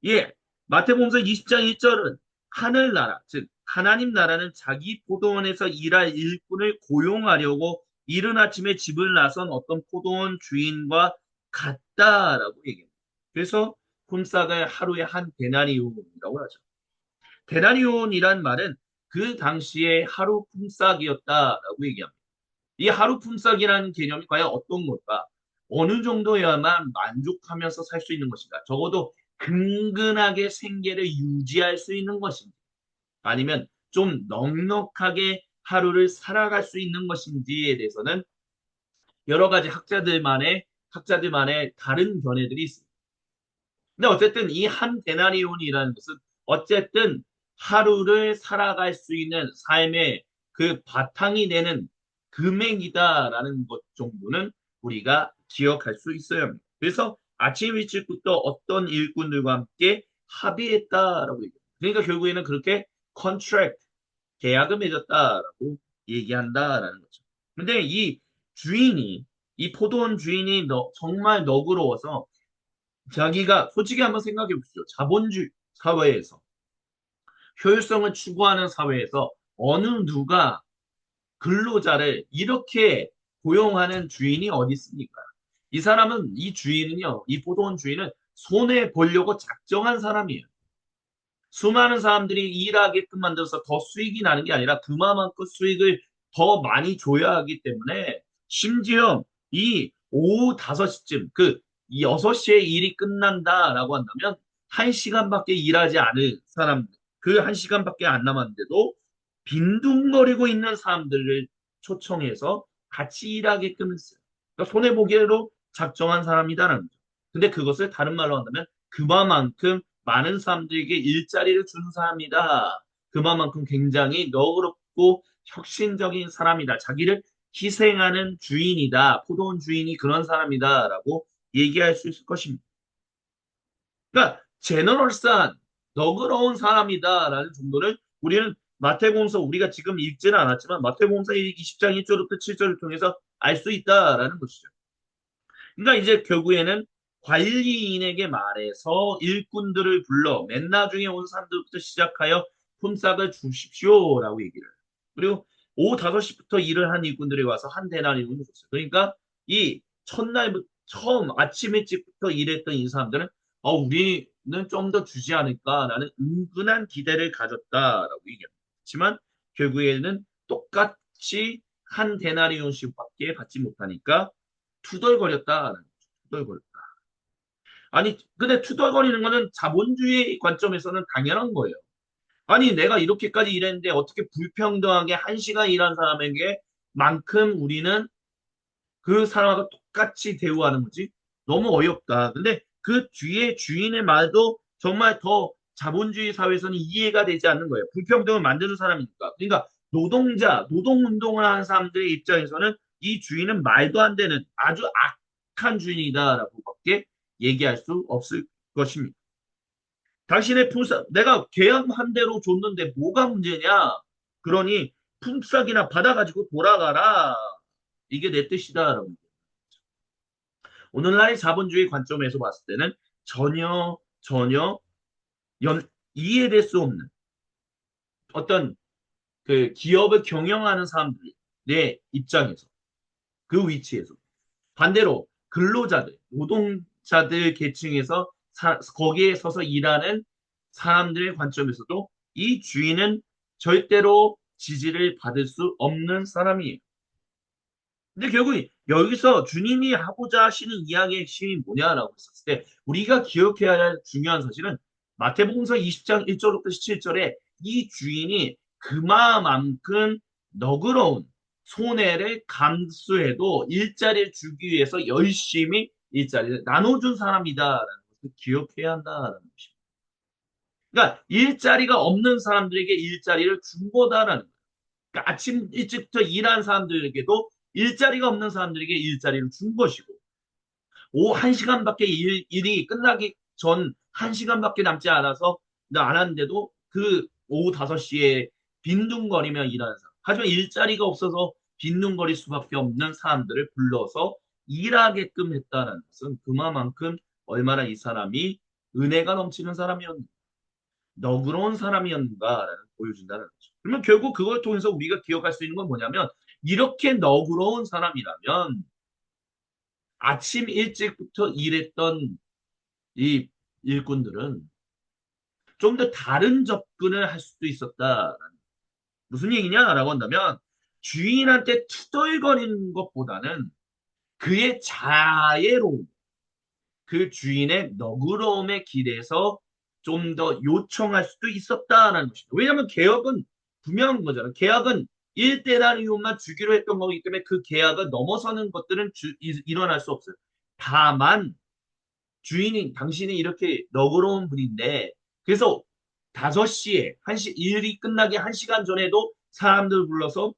예, 마태복음서 20장 1절은 하늘나라, 즉 하나님 나라는 자기 포도원에서 일할 일꾼을 고용하려고 이른 아침에 집을 나선 어떤 포도원 주인과 같다라고 얘기합니다. 그래서 품삯을 하루에 한 데나리온이라고 하죠. 데나리온이란 말은 그 당시에 하루 품삯이었다라고 얘기합니다. 이 하루 품삯이라는 개념이 과연 어떤 걸까? 어느 정도여야만 만족하면서 살 수 있는 것인가? 적어도 근근하게 생계를 유지할 수 있는 것인지, 아니면 좀 넉넉하게 하루를 살아갈 수 있는 것인지에 대해서는 여러 가지 학자들만의 다른 견해들이 있습니다. 근데 어쨌든 이 한 데나리온이라는 것은 어쨌든 하루를 살아갈 수 있는 삶의 그 바탕이 되는 금액이다라는 것 정도는 우리가 기억할 수 있어야 합니다. 그래서 아침 일찍부터 어떤 일꾼들과 함께 합의했다라고 얘기합니다. 그러니까 결국에는 그렇게 컨트랙트, 계약을 맺었다라고 얘기한다라는 거죠. 근데 이 포도원 주인이 정말 너그러워서 자기가 솔직히 한번 생각해 보십시오. 자본주의 사회에서 효율성을 추구하는 사회에서 어느 누가 근로자를 이렇게 고용하는 주인이 어디 있습니까? 이 주인은요, 이 포도원 주인은 손해 보려고 작정한 사람이에요. 수많은 사람들이 일하게끔 만들어서 더 수익이 나는 게 아니라 그만큼 수익을 더 많이 줘야 하기 때문에 심지어 이 오후 5시쯤 이 6시에 일이 끝난다라고 한다면 1시간밖에 일하지 않을 사람들 그 1시간밖에 안 남았는데도 빈둥거리고 있는 사람들을 초청해서 같이 일하게끔 했어요. 그러니까 손해보기로 작정한 사람이다라는 거죠. 근데 그것을 다른 말로 한다면 그만큼 많은 사람들에게 일자리를 준 사람이다. 그만큼 굉장히 너그럽고 혁신적인 사람이다. 자기를 희생하는 주인이다. 포도원 주인이 그런 사람이다라고 얘기할 수 있을 것입니다. 그러니까 제너럴스한 너그러운 사람이다라는 정도를 우리는 마태복음서 우리가 지금 읽지는 않았지만 마태복음서 20장 1절부터 7절을 통해서 알 수 있다라는 것이죠. 그러니까 이제 결국에는 관리인에게 말해서 일꾼들을 불러 맨 나중에 온 사람들부터 시작하여 품삯을 주십시오라고 얘기를 해요. 그리고 오후 5시부터 일을 한 일꾼들이 와서 한 데나리온을 줬어요. 그러니까 이 첫날부터 처음 아침 일찍부터 일했던 이 사람들은 우리는 좀 더 주지 않을까라는 은근한 기대를 가졌다라고 얘기합니다. 하지만 결국에는 똑같이 한 데나리온씩밖에 받지 못하니까 투덜거렸다라는 거죠. 투덜거렸다. 아니, 근데 투덜거리는 거는 자본주의 관점에서는 당연한 거예요. 아니, 내가 이렇게까지 일했는데 어떻게 불평등하게 한 시간 일한 사람에게 만큼 우리는 그 사람하고 똑같이 대우하는 거지? 너무 어이없다. 근데 그 뒤에 주인의 말도 정말 더 자본주의 사회에서는 이해가 되지 않는 거예요. 불평등을 만드는 사람이니까. 그러니까 노동자, 노동운동을 하는 사람들의 입장에서는 이 주인은 말도 안 되는 아주 악한 주인이다라고밖에 얘기할 수 없을 것입니다. 당신의 품삯, 내가 계약한 대로 줬는데 뭐가 문제냐? 그러니 품삯이나 받아가지고 돌아가라. 이게 내 뜻이다. 오늘날의 자본주의 관점에서 봤을 때는 전혀 연, 이해될 수 없는 어떤 그 기업을 경영하는 사람들의 입장에서 그 위치에서 반대로 근로자들, 노동자들 계층에서 거기에 서서 일하는 사람들의 관점에서도 이 주인은 절대로 지지를 받을 수 없는 사람이에요. 근데 결국 여기서 주님이 하고자 하시는 이야기의 핵심이 뭐냐라고 했었을 때 우리가 기억해야 할 중요한 사실은 마태복음서 20장 1절부터 17절에 이 주인이 그만큼 너그러운 손해를 감수해도 일자리를 주기 위해서 열심히 일자리를 나눠준 사람이다라는 것을 기억해야 한다라는 것입니다. 그러니까 일자리가 없는 사람들에게 일자리를 준 거다라는 거예요. 그러니까 아침 일찍부터 일한 사람들에게도 일자리가 없는 사람들에게 일자리를 준 것이고, 오후 1시간밖에 일이 끝나기 전 1시간밖에 남지 않아서, 안 하는데도 그 오후 5시에 빈둥거리며 일하는 사람. 하지만 일자리가 없어서 빈둥거릴 수밖에 없는 사람들을 불러서 일하게끔 했다는 것은 그만큼 얼마나 이 사람이 은혜가 넘치는 사람이었는가. 너그러운 사람이었는가를 보여준다는 거죠. 그러면 결국 그걸 통해서 우리가 기억할 수 있는 건 뭐냐면 이렇게 너그러운 사람이라면 아침 일찍부터 일했던 이 일꾼들은 좀 더 다른 접근을 할 수도 있었다. 무슨 얘기냐라고 한다면 주인한테 투덜거리는 것보다는 그의 자애로움, 그 주인의 너그러움에 기대서 좀 더 요청할 수도 있었다라는 것입니다. 왜냐하면 계약은 분명한 거잖아요. 계약은 1데나리온만 주기로 했던 거기 때문에 그 계약을 넘어서는 것들은 일어날 수 없어요. 다만 주인이 당신이 이렇게 너그러운 분인데 그래서 5시에 일이 끝나기 1시간 전에도 사람들 불러서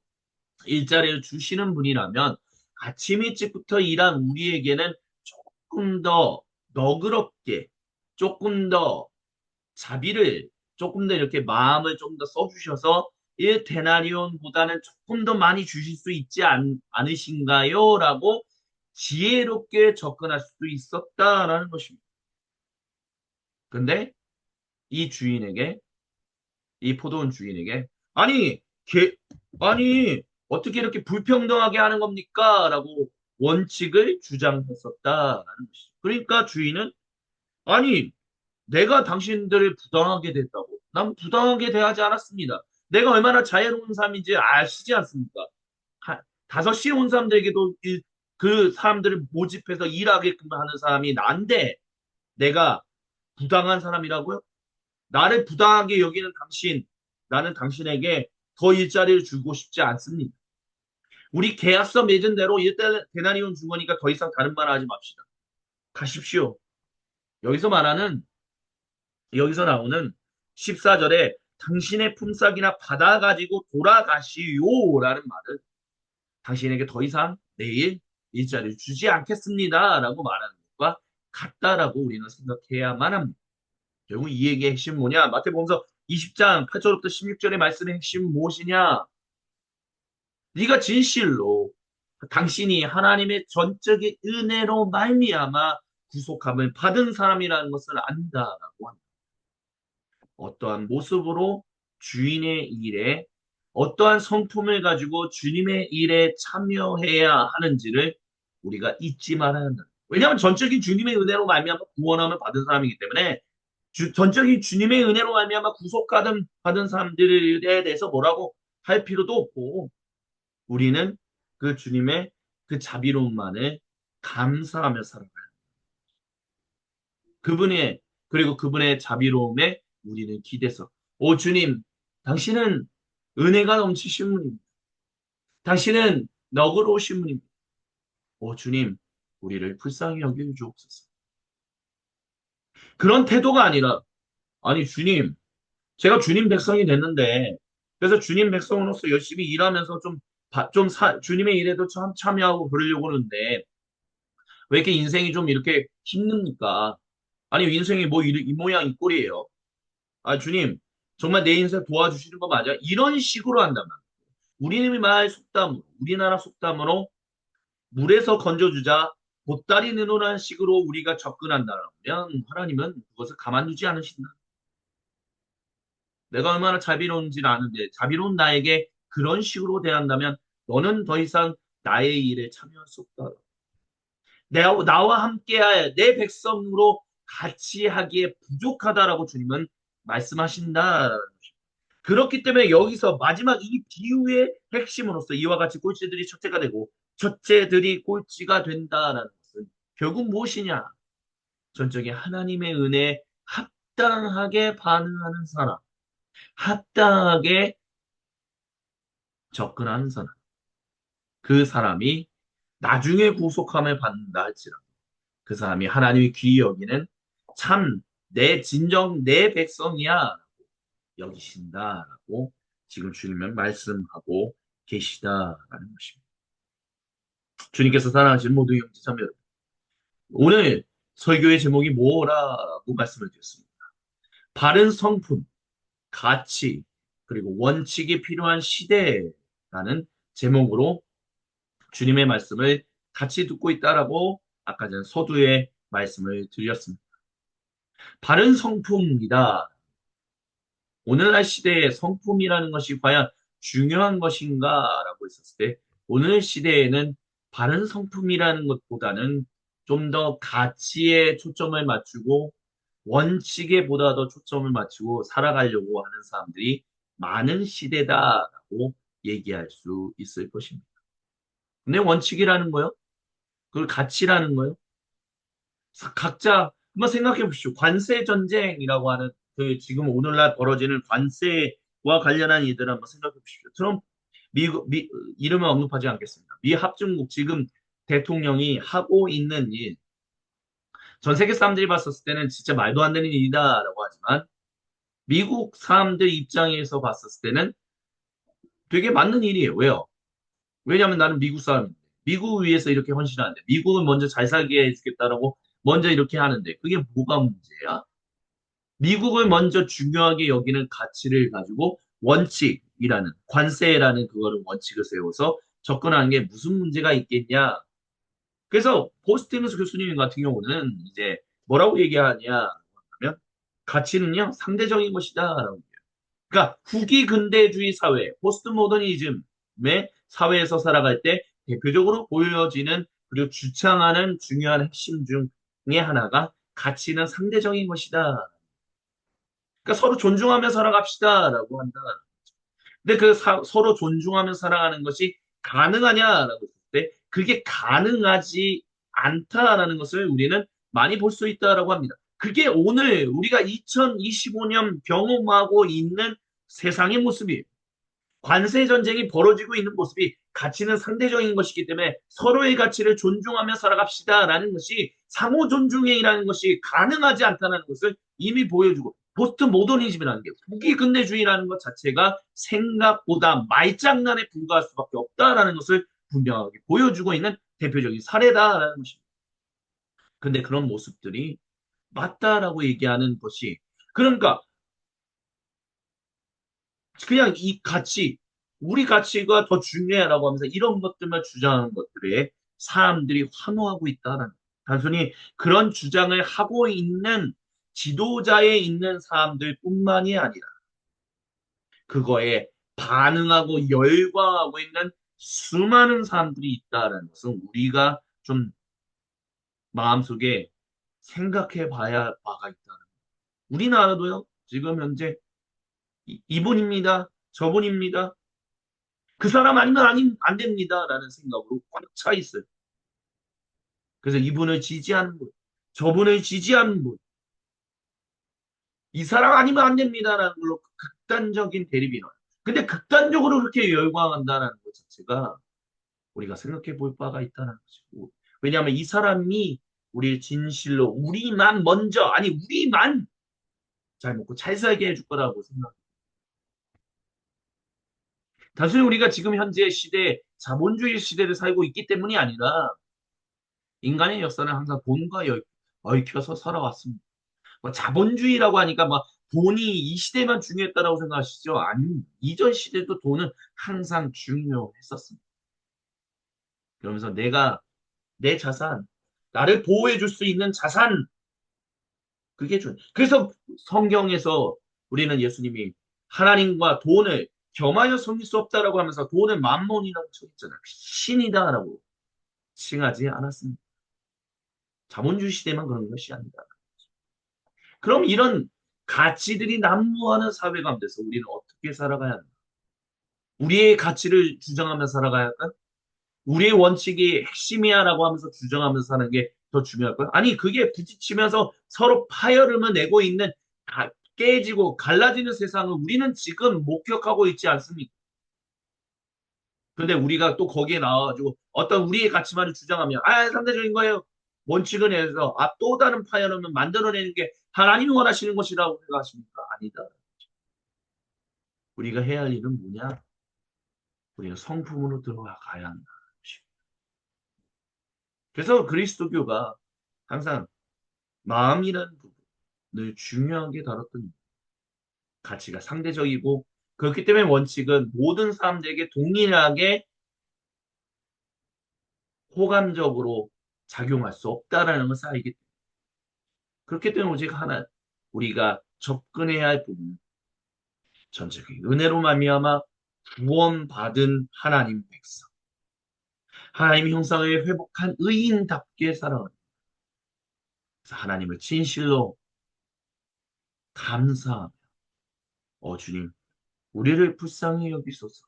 일자리를 주시는 분이라면 아침 일찍부터 일한 우리에게는 조금 더 너그럽게 조금 더 자비를 조금 더 이렇게 마음을 좀 더 써주셔서 1데나리온보다는 조금 더 많이 주실 수 있지 않으신가요? 라고 지혜롭게 접근할 수도 있었다라는 것입니다. 근데 이 주인에게 이 포도원 주인에게 아니 개 아니 어떻게 이렇게 불평등하게 하는 겁니까? 라고 원칙을 주장했었다라는 것이죠. 그러니까 주인은 아니 내가 당신들을 부당하게 됐다고. 난 부당하게 대하지 않았습니다. 내가 얼마나 자애로운 사람인지 아시지 않습니까? 5시에 온 사람들에게도 그 사람들을 모집해서 일하게끔 하는 사람이 난데 내가 부당한 사람이라고요? 나를 부당하게 여기는 당신, 나는 당신에게 더 일자리를 주고 싶지 않습니다. 우리 계약서 맺은 대로 일단 대나리온 준 거니까 더 이상 다른 말 하지 맙시다. 가십시오. 여기서 말하는 여기서 나오는 14절에 당신의 품삯이나 받아가지고 돌아가시오라는 말은 당신에게 더 이상 내일 일자리를 주지 않겠습니다라고 말하는 것과 같다라고 우리는 생각해야만 합니다. 결국 이 얘기의 핵심은 뭐냐? 마태복음서 20장 8절부터 16절의 말씀의 핵심은 무엇이냐? 네가 진실로 당신이 하나님의 전적인 은혜로 말미암아 구속함을 받은 사람이라는 것을 안다라고 합니다. 어떠한 모습으로 주인의 일에 어떠한 성품을 가지고 주님의 일에 참여해야 하는지를 우리가 잊지 말아야 한다. 왜냐하면 전적인 주님의 은혜로 말미암아 구원함을 받은 사람이기 때문에 전적인 주님의 은혜로 말미암아 받은 사람들에 대해서 뭐라고 할 필요도 없고 우리는 그 주님의 그 자비로움만을 감사하며 살아가요. 그분의, 그리고 그분의 자비로움에 우리는 기대서, 오 주님, 당신은 은혜가 넘치신 분입니다. 당신은 너그러우신 분입니다. 오 주님, 우리를 불쌍히 여겨 주옵소서. 그런 태도가 아니라, 아니 주님, 제가 주님 백성이 됐는데, 그래서 주님 백성으로서 열심히 일하면서 주님의 일에도 참여하고 그러려고 하는데, 왜 이렇게 인생이 좀 이렇게 힘듭니까? 아니, 인생이 뭐 이 모양 이 꼴이에요. 아, 주님, 정말 내 인생 도와주시는 거 맞아? 이런 식으로 한다면, 우리말 속담으로, 우리나라 속담으로 물에서 건져주자 보따리 내놓으라는 식으로 우리가 접근한다면, 하나님은 그것을 가만두지 않으신다. 내가 얼마나 자비로운지를 아는데, 자비로운 나에게 그런 식으로 대한다면, 너는 더 이상 나의 일에 참여할 수 없다. 나와 함께할 내 백성으로 같이 하기에 부족하다라고 주님은 말씀하신다. 그렇기 때문에 여기서 마지막 이 비유의 핵심으로서 이와 같이 꼴찌들이 첫째가 되고 첫째들이 꼴찌가 된다라는 것은 결국 무엇이냐? 전적인 하나님의 은혜에 합당하게 반응하는 사람, 합당하게 접근하는 사람, 그 사람이 나중에 구속함을 받는다 할지라도 그 사람이 하나님의 귀히 여기는 참 내 진정 내 백성이야 여기신다라고 지금 주님은 말씀하고 계시다라는 것입니다. 주님께서 사랑하시는 모든 형제자매 여러분, 오늘 설교의 제목이 뭐라고 말씀을 드렸습니다. 바른 성품, 가치, 그리고 원칙이 필요한 시대라는 제목으로 주님의 말씀을 같이 듣고 있다라고 아까 전 서두에 말씀을 드렸습니다. 바른 성품이다. 오늘날 시대에 성품이라는 것이 과연 중요한 것인가라고 했었을 때 오늘 시대에는 바른 성품이라는 것보다는 좀 더 가치에 초점을 맞추고 원칙에 보다 더 초점을 맞추고 살아가려고 하는 사람들이 많은 시대다라고 얘기할 수 있을 것입니다. 근데 원칙이라는 거요? 그걸 가치라는 거요? 각자 한번 생각해 보십시오. 관세 전쟁이라고 하는 그 지금 오늘날 벌어지는 관세와 관련한 일들을 한번 생각해 보십시오. 트럼프 이름은 언급하지 않겠습니다. 미 합중국 지금 대통령이 하고 있는 일, 전 세계 사람들이 봤었을 때는 진짜 말도 안 되는 일이다라고 하지만 미국 사람들 입장에서 봤었을 때는 되게 맞는 일이에요. 왜요? 왜냐하면 나는 미국 사람인데 미국을 위해서 이렇게 헌신하는데 미국을 먼저 잘 살게 해주겠다라고 먼저 이렇게 하는데 그게 뭐가 문제야? 미국을 먼저 중요하게 여기는 가치를 가지고 원칙이라는 관세라는 그거를 원칙을 세워서 접근하는 게 무슨 문제가 있겠냐? 그래서 포스티너스 교수님 같은 경우는 이제 뭐라고 얘기하냐 하면 가치는요 상대적인 것이다라고 얘기해요. 그러니까 후기 근대주의 사회, 포스트 모더니즘의 사회에서 살아갈 때 대표적으로 보여지는 그리고 주창하는 중요한 핵심 중에 하나가 가치는 상대적인 것이다. 그러니까 서로 존중하며 살아갑시다라고 한다. 근데 서로 존중하며 살아가는 것이 가능하냐라고 했을 때 그게 가능하지 않다라는 것을 우리는 많이 볼 수 있다라고 합니다. 그게 오늘 우리가 2025년 경험하고 있는 세상의 모습이에요. 관세 전쟁이 벌어지고 있는 모습이 가치는 상대적인 것이기 때문에 서로의 가치를 존중하며 살아갑시다라는 것이 상호 존중이라는 것이 가능하지 않다는 것을 이미 보여주고 포스트 모더니즘이라는 게 후기 근대주의라는 것 자체가 생각보다 말장난에 불과할 수밖에 없다라는 것을 분명하게 보여주고 있는 대표적인 사례다라는 것입니다. 근데 그런 모습들이 맞다라고 얘기하는 것이 그러니까 그냥 이 가치, 우리 가치가 더 중요하다고 하면서 이런 것들만 주장하는 것들에 사람들이 환호하고 있다는 단순히 그런 주장을 하고 있는 지도자에 있는 사람들뿐만이 아니라 그거에 반응하고 열광하고 있는 수많은 사람들이 있다는 것은 우리가 좀 마음속에 생각해 봐야 바가 있다는. 우리나라도요, 지금 현재 이분입니다. 저분입니다. 그 사람 아니면 안 됩니다라는 생각으로 꽉 차 있어요. 그래서 이분을 지지하는 분, 저분을 지지하는 분. 이 사람 아니면 안 됩니다라는 걸로 극단적인 대립이 나와요. 근데 극단적으로 그렇게 열광한다는 것 자체가 우리가 생각해 볼 바가 있다는 것이고. 왜냐하면 이 사람이 우리를 진실로 우리만 먼저, 아니, 우리만 잘 먹고 잘 살게 해줄 거라고 생각. 단순히 우리가 지금 현재 시대, 자본주의 시대를 살고 있기 때문이 아니라 인간의 역사는 항상 돈과 얽혀서 살아왔습니다. 뭐 자본주의라고 하니까 막 돈이 이 시대만 중요했다라고 생각하시죠? 아니, 이전 시대도 돈은 항상 중요했었습니다. 그러면서 내가 내 자산, 나를 보호해 줄 수 있는 자산, 그게 그래서 성경에서 우리는 예수님이 하나님과 돈을 겸하여 섬길 수 없다라고 하면서 돈을 만몬이라고 쳤잖아요. 신이다라고 칭하지 않았습니다. 자본주의 시대만 그런 것이 아니다. 그럼 이런 가치들이 난무하는 사회 가운데서 우리는 어떻게 살아가야 하나? 우리의 가치를 주장하며 살아가야 할까? 우리의 원칙이 핵심이야라고 하면서 주장하면서 사는 게 더 중요할까요? 아니, 그게 부딪히면서 서로 파열음을 내고 있는 깨지고 갈라지는 세상을 우리는 지금 목격하고 있지 않습니까? 근데 우리가 또 거기에 나와가지고 어떤 우리의 가치만을 주장하면 상대적인 거예요. 원칙을 내서 또 다른 파열음을 만들어내는 게 하나님이 원하시는 것이라고 생각하십니까? 아니다. 우리가 해야 할 일은 뭐냐? 우리는 성품으로 들어가야 한다. 그래서 그리스도교가 항상 마음이라는 부분을 중요하게 다뤘던 가치가 상대적이고 그렇기 때문에 원칙은 모든 사람들에게 동일하게 호감적으로 작용할 수 없다라는 것을 알기 때문에 그렇기 때문에 오직 하나 우리가 접근해야 할 부분은 전적인 은혜로 말미암아 구원받은 하나님 백성 하나님 형상을 회복한 의인답게 살아가는 그래서 하나님을 진실로 감사하며 주님 우리를 불쌍히 여기소서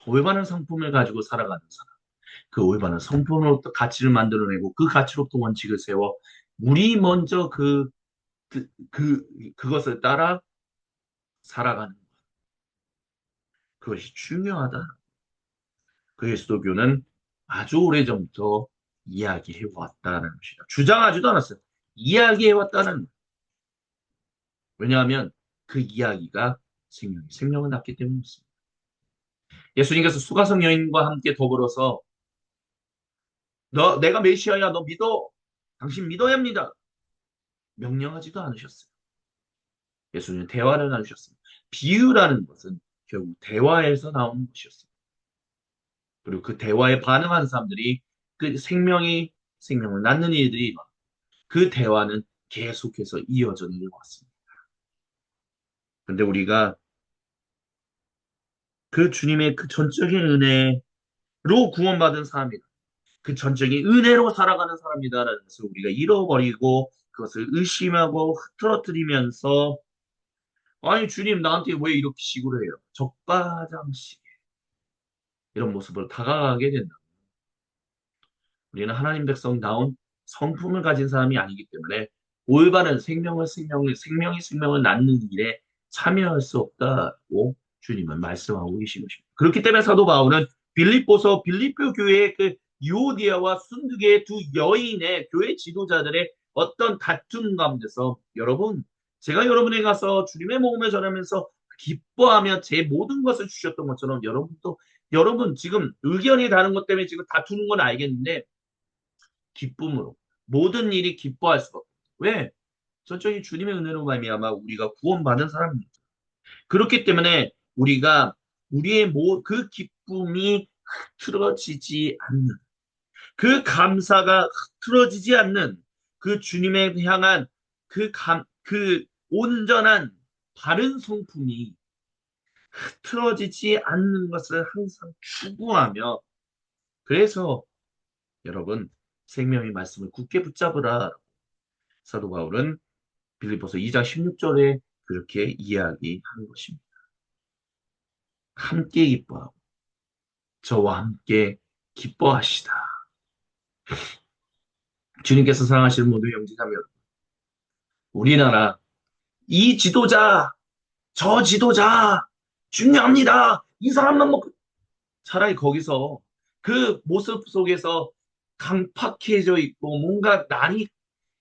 올바른 성품을 가지고 살아가는 사람 그 올바른 성품으로부터 가치를 만들어내고 그 가치로부터 원칙을 세워 우리 먼저 그것을 따라 살아가는 그것이 중요하다. 그리스도교는 아주 오래전부터 이야기해 왔다는 것이다. 주장하지도 않았어요. 이야기해 왔다는 왜냐하면 그 이야기가 생명을 낳기 때문이었습니다. 예수님께서 수가성 여인과 함께 더불어서 내가 메시아야 너 믿어 당신 믿어야 합니다. 명령하지도 않으셨어요. 예수님은 대화를 나누셨습니다. 비유라는 것은 결국 대화에서 나오는 것이었습니다. 그리고 그 대화에 반응한 사람들이 그 생명을 낳는 일들이 그 대화는 계속해서 이어져 내려왔습니다. 근데 우리가 그 주님의 그 전적인 은혜로 구원받은 사람이다. 그 전적인 은혜로 살아가는 사람이다라는 것을 우리가 잃어버리고 그것을 의심하고 흐트러뜨리면서 아니 주님 나한테 왜 이렇게 식으로 해요? 적바장식 이런 모습으로 다가가게 된다. 우리는 하나님 백성 다운 성품을 가진 사람이 아니기 때문에 올바른 생명이 생명을 낳는 일에 참여할 수 없다고 주님은 말씀하고 계신 것입니다. 그렇기 때문에 사도 바울은 빌립보 교회의 그 유오디아와 순두계의 두 여인의 교회 지도자들의 어떤 다툼 가운데서 여러분, 제가 여러분에 가서 주님의 복음을 전하면서 기뻐하며 제 모든 것을 주셨던 것처럼 여러분 지금 의견이 다른 것 때문에 지금 다투는 건 알겠는데 기쁨으로 모든 일이 기뻐할 수가 없어요. 왜? 전적인 주님의 은혜로 말미암아 우리가 구원받은 사람입니다. 그렇기 때문에 우리가 우리의 그 기쁨이 흐트러지지 않는 그 감사가 흐트러지지 않는 그 주님에 향한 그 온전한 바른 성품이 흐트러지지 않는 것을 항상 추구하며 그래서 여러분 생명의 말씀을 굳게 붙잡으라 사도 바울은 빌립보서 2장 16절에 그렇게 이야기하는 것입니다. 함께 기뻐하고 저와 함께 기뻐하시다. 주님께서 사랑하시는 모든 형제자매 여러분, 우리나라 이 지도자, 저 지도자 중요합니다. 이 사람만 먹고 차라리 거기서 그 모습 속에서 강팍해져 있고 뭔가 난이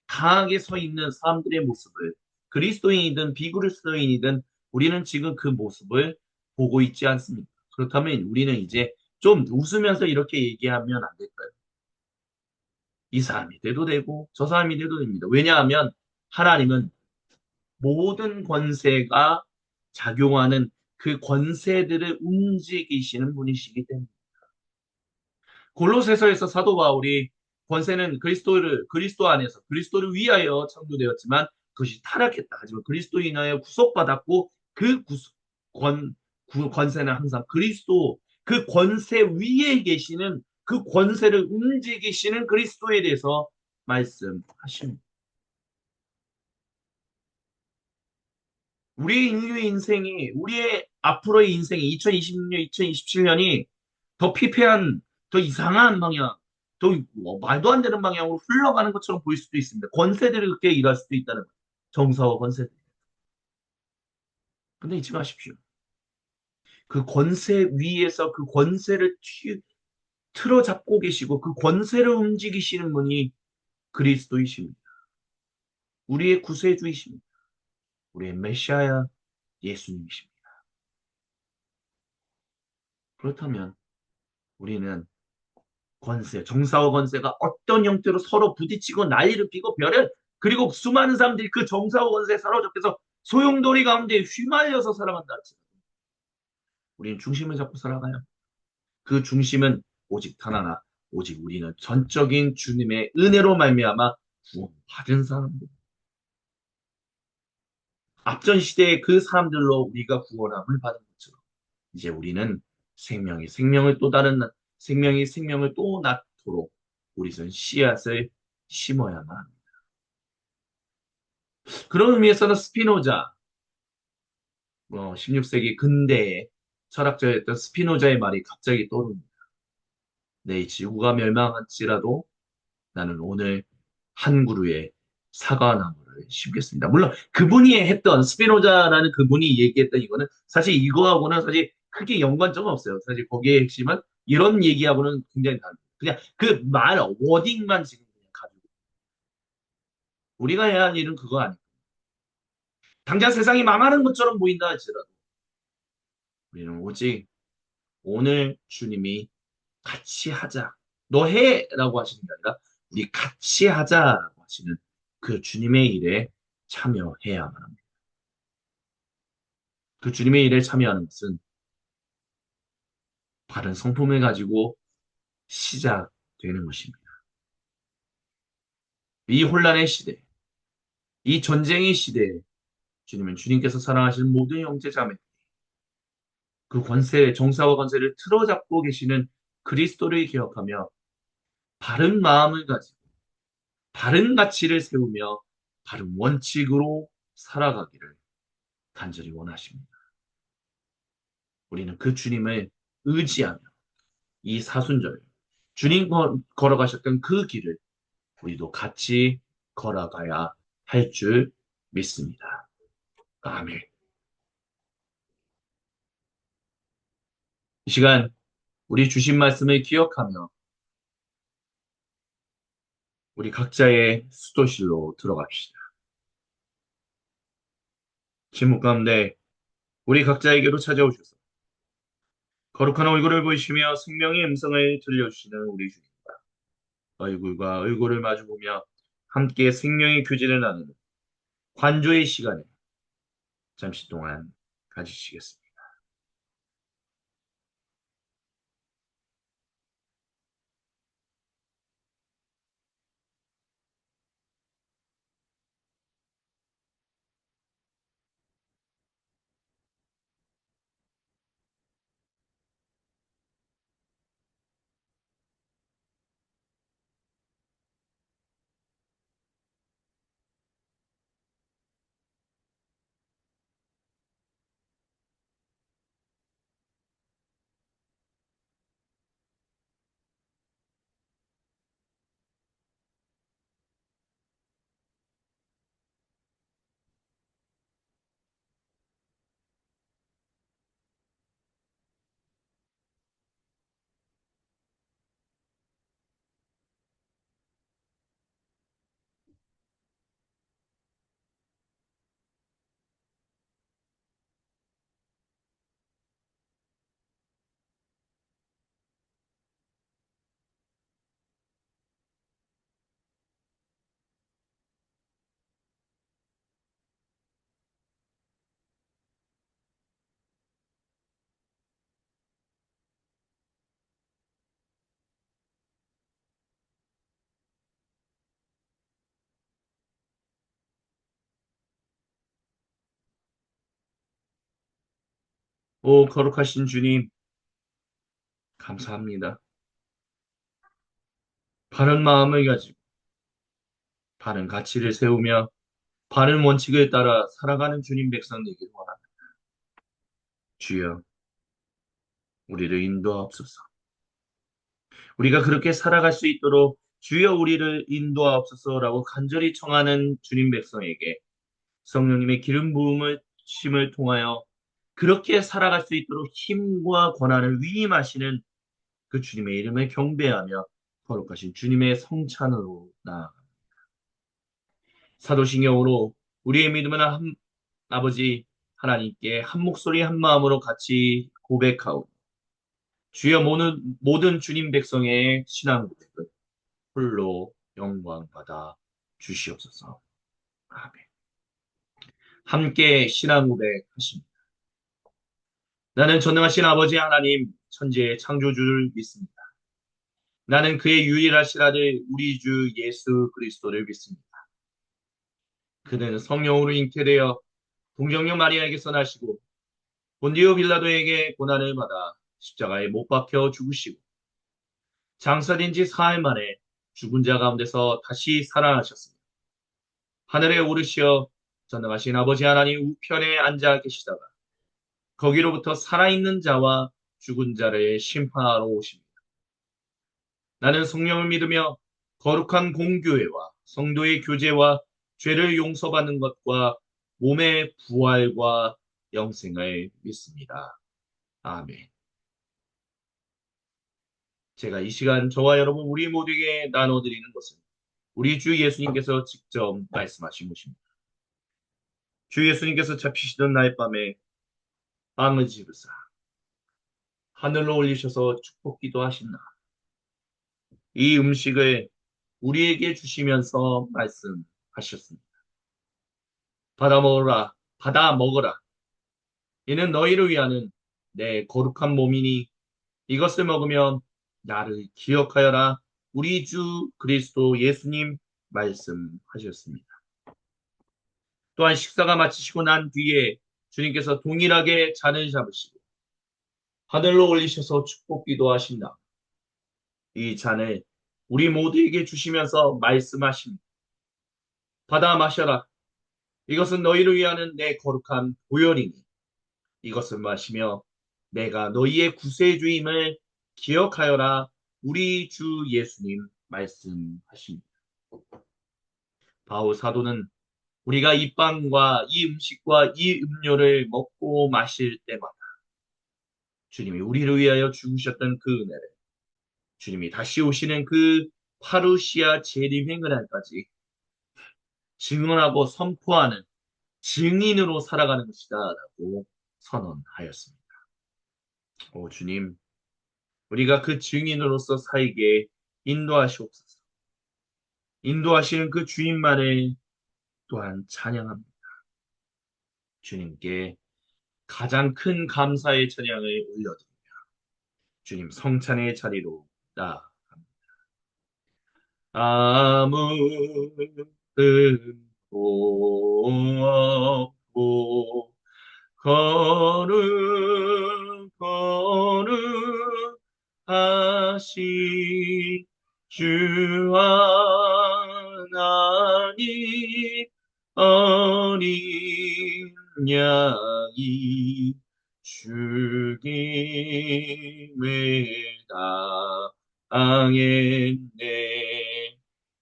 강하게 서 있는 사람들의 모습을 그리스도인이든 비그리스도인이든 우리는 지금 그 모습을 보고 있지 않습니까? 그렇다면 우리는 이제 좀 웃으면서 이렇게 얘기하면 안 될까요? 이 사람이 돼도 되고 저 사람이 돼도 됩니다. 왜냐하면 하나님은 모든 권세가 작용하는 그 권세들을 움직이시는 분이시기 때문에 골로새서에서 사도 바울이 권세는 그리스도 안에서 그리스도를 위하여 창조되었지만 그것이 타락했다. 하지만 그리스도 인하여 구속받았고 그 권세는 항상 그리스도 그 권세 위에 계시는 그 권세를 움직이시는 그리스도에 대해서 말씀하십니다. 우리 인류의 인생이 우리의 앞으로의 인생이 2026년, 2027년이 더 피폐한, 더 이상한 방향, 더 말도 안 되는 방향으로 흘러가는 것처럼 보일 수도 있습니다. 권세들이 그렇게 일할 수도 있다는 거예요. 정사와 권세들. 근데 잊지 마십시오. 그 권세 위에서 그 권세를 틀어잡고 계시고 그 권세를 움직이시는 분이 그리스도이십니다. 우리의 구세주이십니다. 우리의 메시아야 예수님이십니다. 그렇다면 우리는 정사와 권세가 어떤 형태로 서로 부딪히고 난리를 피고 그리고 수많은 사람들이 그 정사와 권세에 사로잡혀서 소용돌이 가운데 휘말려서 살아간다 할지라도 우리는 중심을 잡고 살아가요. 그 중심은 오직 단 하나, 오직 우리는 전적인 주님의 은혜로 말미암아 구원받은 사람들. 앞전 시대의 그 사람들로 우리가 구원함을 받은 것처럼 이제 우리는 생명을 또 다른 생명이 생명을 또 낳도록 우리는 씨앗을 심어야만 합니다. 그런 의미에서는 스피노자, 16세기 근대의 철학자였던 스피노자의 말이 갑자기 떠오릅니다. 내 지구가 멸망할지라도 나는 오늘 한 그루의 사과나무를 심겠습니다. 물론 그분이 했던 스피노자라는 그분이 얘기했던 이거는 사실 이거하고는 사실 크게 연관점은 없어요. 사실 거기에 핵심은 이런 얘기하고는 굉장히 다릅니다. 그냥 그 말 워딩만 지금 그냥 가지고 우리가 해야 할 일은 그거 아니에요. 당장 세상이 망하는 것처럼 보인다 할지라도 우리는 오직 오늘 주님이 같이 하자. 너 해! 라고 하시는 게 아니라 우리 같이 하자라고 하시는 그 주님의 일에 참여해야만 합니다. 그 주님의 일에 참여하는 것은 바른 성품을 가지고 시작되는 것입니다. 이 혼란의 시대, 이 전쟁의 시대에 주님께서 사랑하시는 모든 형제 자매, 그 정사와 권세를 틀어잡고 계시는 그리스도를 기억하며 바른 마음을 가지고 바른 가치를 세우며 바른 원칙으로 살아가기를 간절히 원하십니다. 우리는 그 주님을 의지하며 이 사순절, 주님 걸어가셨던 그 길을 우리도 같이 걸어가야 할 줄 믿습니다. 아멘. 이 시간 우리 주신 말씀을 기억하며 우리 각자의 수도실로 들어갑시다. 침묵 가운데 우리 각자에게로 찾아오셔서 거룩한 얼굴을 보이시며 생명의 음성을 들려주시는 우리 주님과 얼굴과 얼굴을 마주보며 함께 생명의 교제를 나누는 관조의 시간을 잠시 동안 가지시겠습니다. 오, 거룩하신 주님, 감사합니다. 바른 마음을 가지고, 바른 가치를 세우며, 바른 원칙을 따라 살아가는 주님 백성 되기를 원합니다. 주여, 우리를 인도하옵소서. 우리가 그렇게 살아갈 수 있도록 주여 우리를 인도하옵소서라고 간절히 청하는 주님 백성에게 성령님의 기름 부음을 심을 통하여 그렇게 살아갈 수 있도록 힘과 권한을 위임하시는 그 주님의 이름을 경배하며 거룩하신 주님의 성찬으로 나아갑니다. 사도신경으로 우리의 믿음은 아버지 하나님께 한 목소리 한 마음으로 같이 고백하오. 주여 모든 주님 백성의 신앙 고백을 홀로 영광 받아 주시옵소서. 아멘. 함께 신앙 고백하십니다. 나는 전능하신 아버지 하나님 천지의 창조주를 믿습니다. 나는 그의 유일하신 아들 우리 주 예수 그리스도를 믿습니다. 그는 성령으로 잉태되어 동정녀 마리아에게서 나시고 본디오 빌라도에게 고난을 받아 십자가에 못 박혀 죽으시고 장사된 지 사흘 만에 죽은 자 가운데서 다시 살아나셨습니다. 하늘에 오르시어 전능하신 아버지 하나님 우편에 앉아 계시다가 거기로부터 살아있는 자와 죽은 자를 심판하러 오십니다. 나는 성령을 믿으며 거룩한 공교회와 성도의 교제와 죄를 용서받는 것과 몸의 부활과 영생을 믿습니다. 아멘. 제가 이 시간 저와 여러분 우리 모두에게 나눠드리는 것은 우리 주 예수님께서 직접 말씀하신 것입니다. 주 예수님께서 잡히시던 날 밤에 빵을 집으사 하늘로 올리셔서 축복 기도하신다. 이 음식을 우리에게 주시면서 말씀하셨습니다. 받아 먹어라, 받아 먹어라. 이는 너희를 위하는 내 거룩한 몸이니 이것을 먹으면 나를 기억하여라. 우리 주 그리스도 예수님 말씀하셨습니다. 또한 식사가 마치시고 난 뒤에 주님께서 동일하게 잔을 잡으시고 하늘로 올리셔서 축복 기도하신다. 이 잔을 우리 모두에게 주시면서 말씀하십니다. 받아 마셔라. 이것은 너희를 위하는 내 거룩한 보혈이니 이것을 마시며 내가 너희의 구세주임을 기억하여라. 우리 주 예수님 말씀하십니다. 바울 사도는 우리가 이 빵과 이 음식과 이 음료를 먹고 마실 때마다 주님이 우리를 위하여 죽으셨던 그 은혜를 주님이 다시 오시는 그 파루시아 재림의 그날까지 증언하고 선포하는 증인으로 살아가는 것이다 라고 선언하였습니다. 오 주님, 우리가 그 증인으로서 살게 인도하시옵소서. 인도하시는 그 주님만을 또한 찬양합니다. 주님께 가장 큰 감사의 찬양을 올려드립니다. 주님 성찬의 자리로 나아갑니다. 아무튼 없고 거룩하신 주 하나님 어린 양이 죽임을 당했네.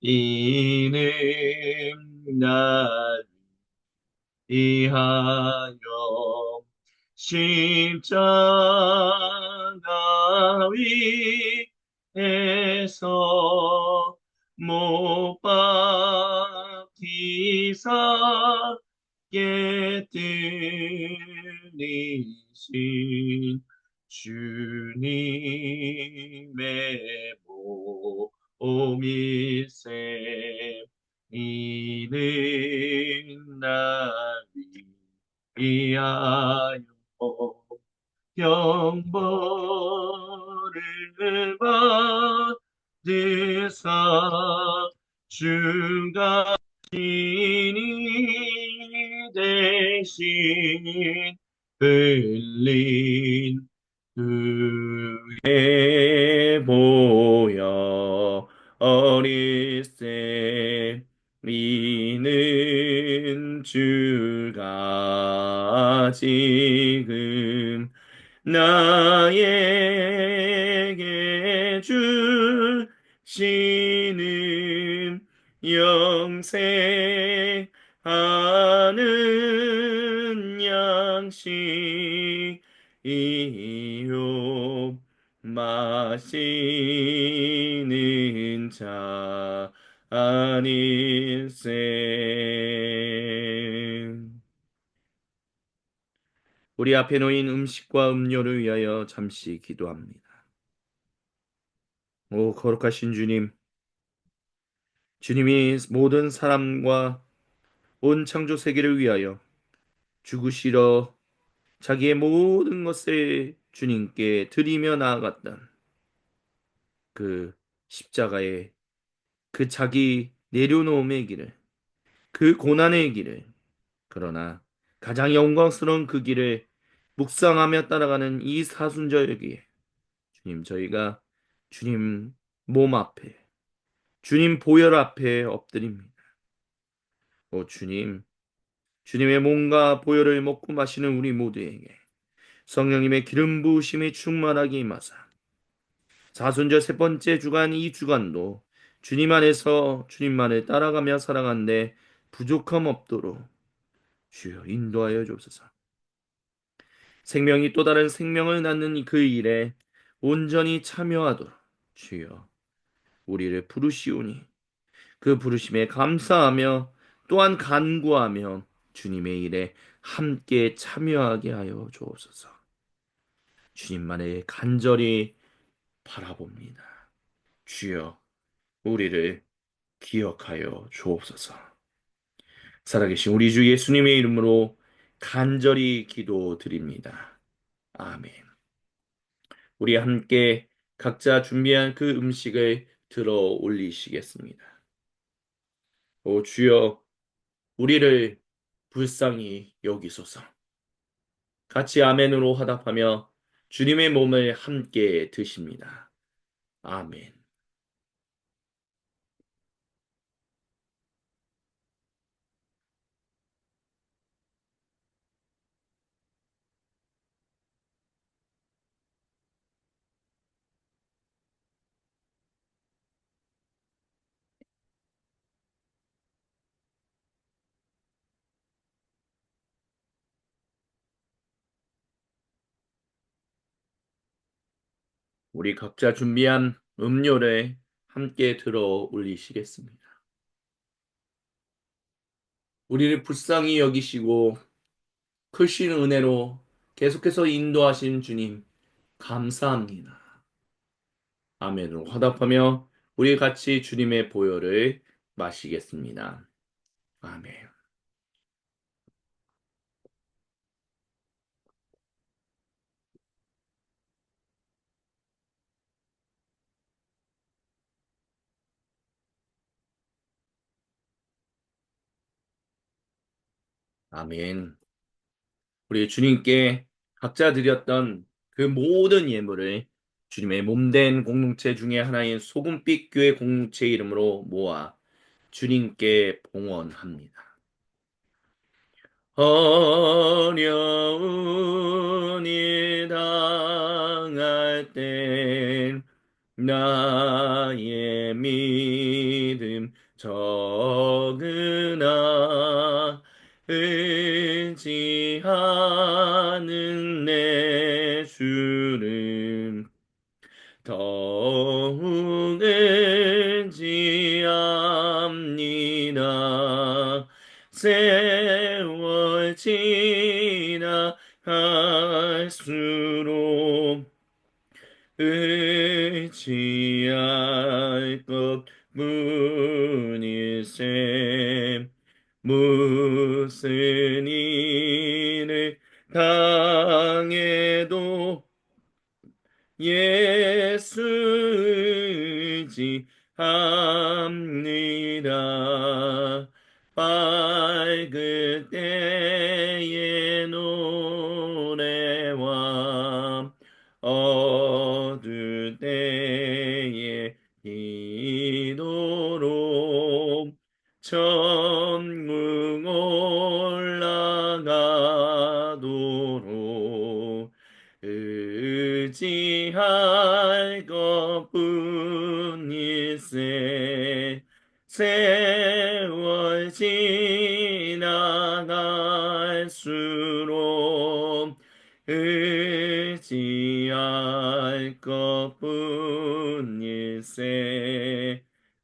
이는 날 위하여 십자가 위에서 못 박히사 깨뜨리신 주님의 몸일세. 이는 날 위하여 형벌을 받으사 주가 신이 대신 흘린 그에 보여 어릴세 이는 주가 지금 나에게 주시는 영생하는 양식이요 마시는 자 아닐세. 우리 앞에 놓인 음식과 음료를 위하여 잠시 기도합니다. 오, 거룩하신 주님, 주님이 모든 사람과 온 창조 세계를 위하여 죽으시러 자기의 모든 것을 주님께 드리며 나아갔던 그 십자가의 그 자기 내려놓음의 길을, 그 고난의 길을, 그러나 가장 영광스러운 그 길을 묵상하며 따라가는 이 사순절기에 주님, 저희가 주님 몸 앞에, 주님 보혈 앞에 엎드립니다. 오 주님, 주님의 몸과 보혈을 먹고 마시는 우리 모두에게 성령님의 기름 부으심이 충만하게 임하사 사순절 세 번째 주간 이 주간도 주님 안에서 주님만을 따라가며 살아가는데 부족함 없도록 주여 인도하여 주옵소서. 생명이 또 다른 생명을 낳는 그 일에 온전히 참여하도록 주여 우리를 부르시오니 그 부르심에 감사하며 또한 간구하며 주님의 일에 함께 참여하게 하여 주옵소서. 주님만을 간절히 바라봅니다. 주여 우리를 기억하여 주옵소서. 살아계신 우리 주 예수님의 이름으로 간절히 기도드립니다. 아멘. 우리 함께 각자 준비한 그 음식을 들어 올리시겠습니다. 오 주여 우리를 불쌍히 여기소서. 같이 아멘으로 화답하며 주님의 몸을 함께 드십니다. 아멘. 우리 각자 준비한 음료를 함께 들어 올리시겠습니다. 우리를 불쌍히 여기시고 크신 은혜로 계속해서 인도하신 주님 감사합니다. 아멘으로 화답하며 우리 같이 주님의 보혈을 마시겠습니다. 아멘. 아멘. 우리 주님께 각자 드렸던 그 모든 예물을 주님의 몸된 공동체 중에 하나인 소금빛 교회 공동체 이름으로 모아 주님께 봉헌합니다. 어려운 일 당할 땐 나의 믿음 적으나 의지하는 내 주는 더욱 의지합니다. 세월 지나갈수록 의지할 것 뿐일세. 무슨 일을 당해도 예수 의지합니다. 밝을 때에 의지할 것뿐일세. 세월 지나갈수록 의지할 것뿐일세.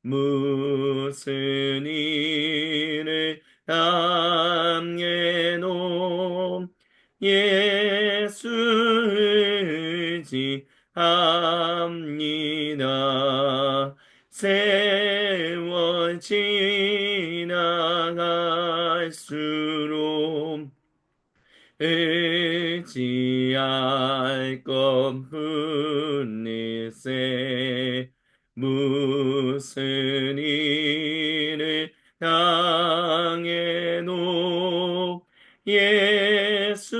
무슨 일을 당해도 예수 의지합니다. 세월 지나갈수록 의지할 것뿐일세. 무슨 일을 당해도 예수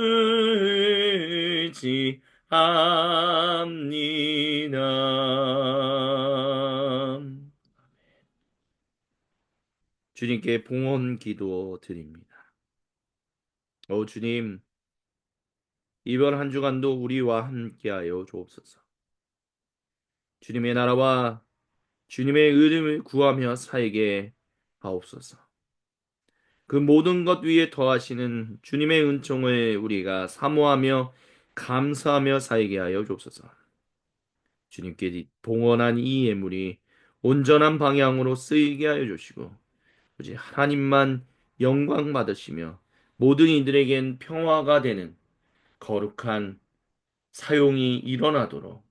의지합니다. 주님께 봉헌 기도 드립니다. 주님, 이번 한 주간도 우리와 함께하여 주옵소서. 주님의 나라와 주님의 의를 구하며 살게 하옵소서. 그 모든 것 위에 더하시는 주님의 은총을 우리가 사모하며 감사하며 살게 하여 주옵소서. 주님께 봉헌한 이 예물이 온전한 방향으로 쓰이게 하여 주시고 오직 하나님만 영광 받으시며 모든 이들에겐 평화가 되는 거룩한 사용이 일어나도록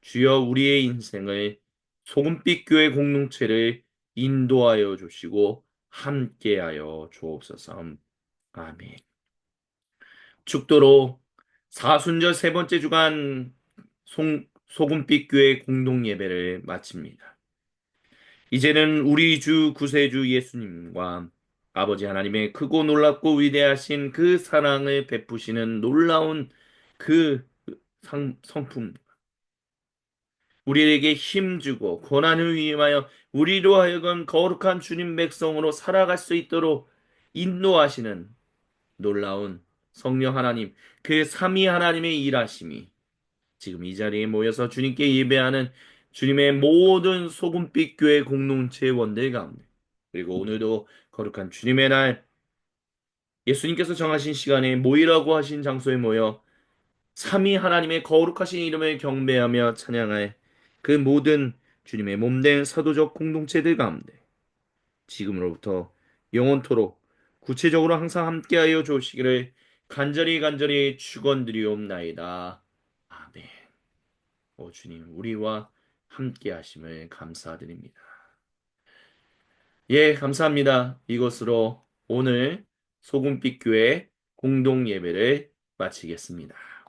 주여 우리의 인생을 소금빛 교회 공동체를 인도하여 주시고 함께하여 주옵소서. 아멘. 축도로 사순절 세 번째 주간 소금빛 교회 공동 예배를 마칩니다. 이제는 우리 주 구세주 예수님과 아버지 하나님의 크고 놀랍고 위대하신 그 사랑을 베푸시는 놀라운 그 성품, 우리에게 힘주고 고난을 위임하여 우리로 하여금 거룩한 주님 백성으로 살아갈 수 있도록 인도하시는 놀라운 성령 하나님, 그 삼위 하나님의 일하심이 지금 이 자리에 모여서 주님께 예배하는 주님의 모든 소금빛 교회 공동체원들 가운데, 그리고 오늘도 거룩한 주님의 날 예수님께서 정하신 시간에 모이라고 하신 장소에 모여 삼위 하나님의 거룩하신 이름을 경배하며 찬양할 그 모든 주님의 몸된 사도적 공동체들 가운데 지금으로부터 영원토록 구체적으로 항상 함께하여 주시기를 간절히 축원드리옵나이다. 아멘. 오 주님, 우리와 함께하심을 감사드립니다. 예, 감사합니다. 이것으로 오늘 소금빛 교회 공동 예배를 마치겠습니다.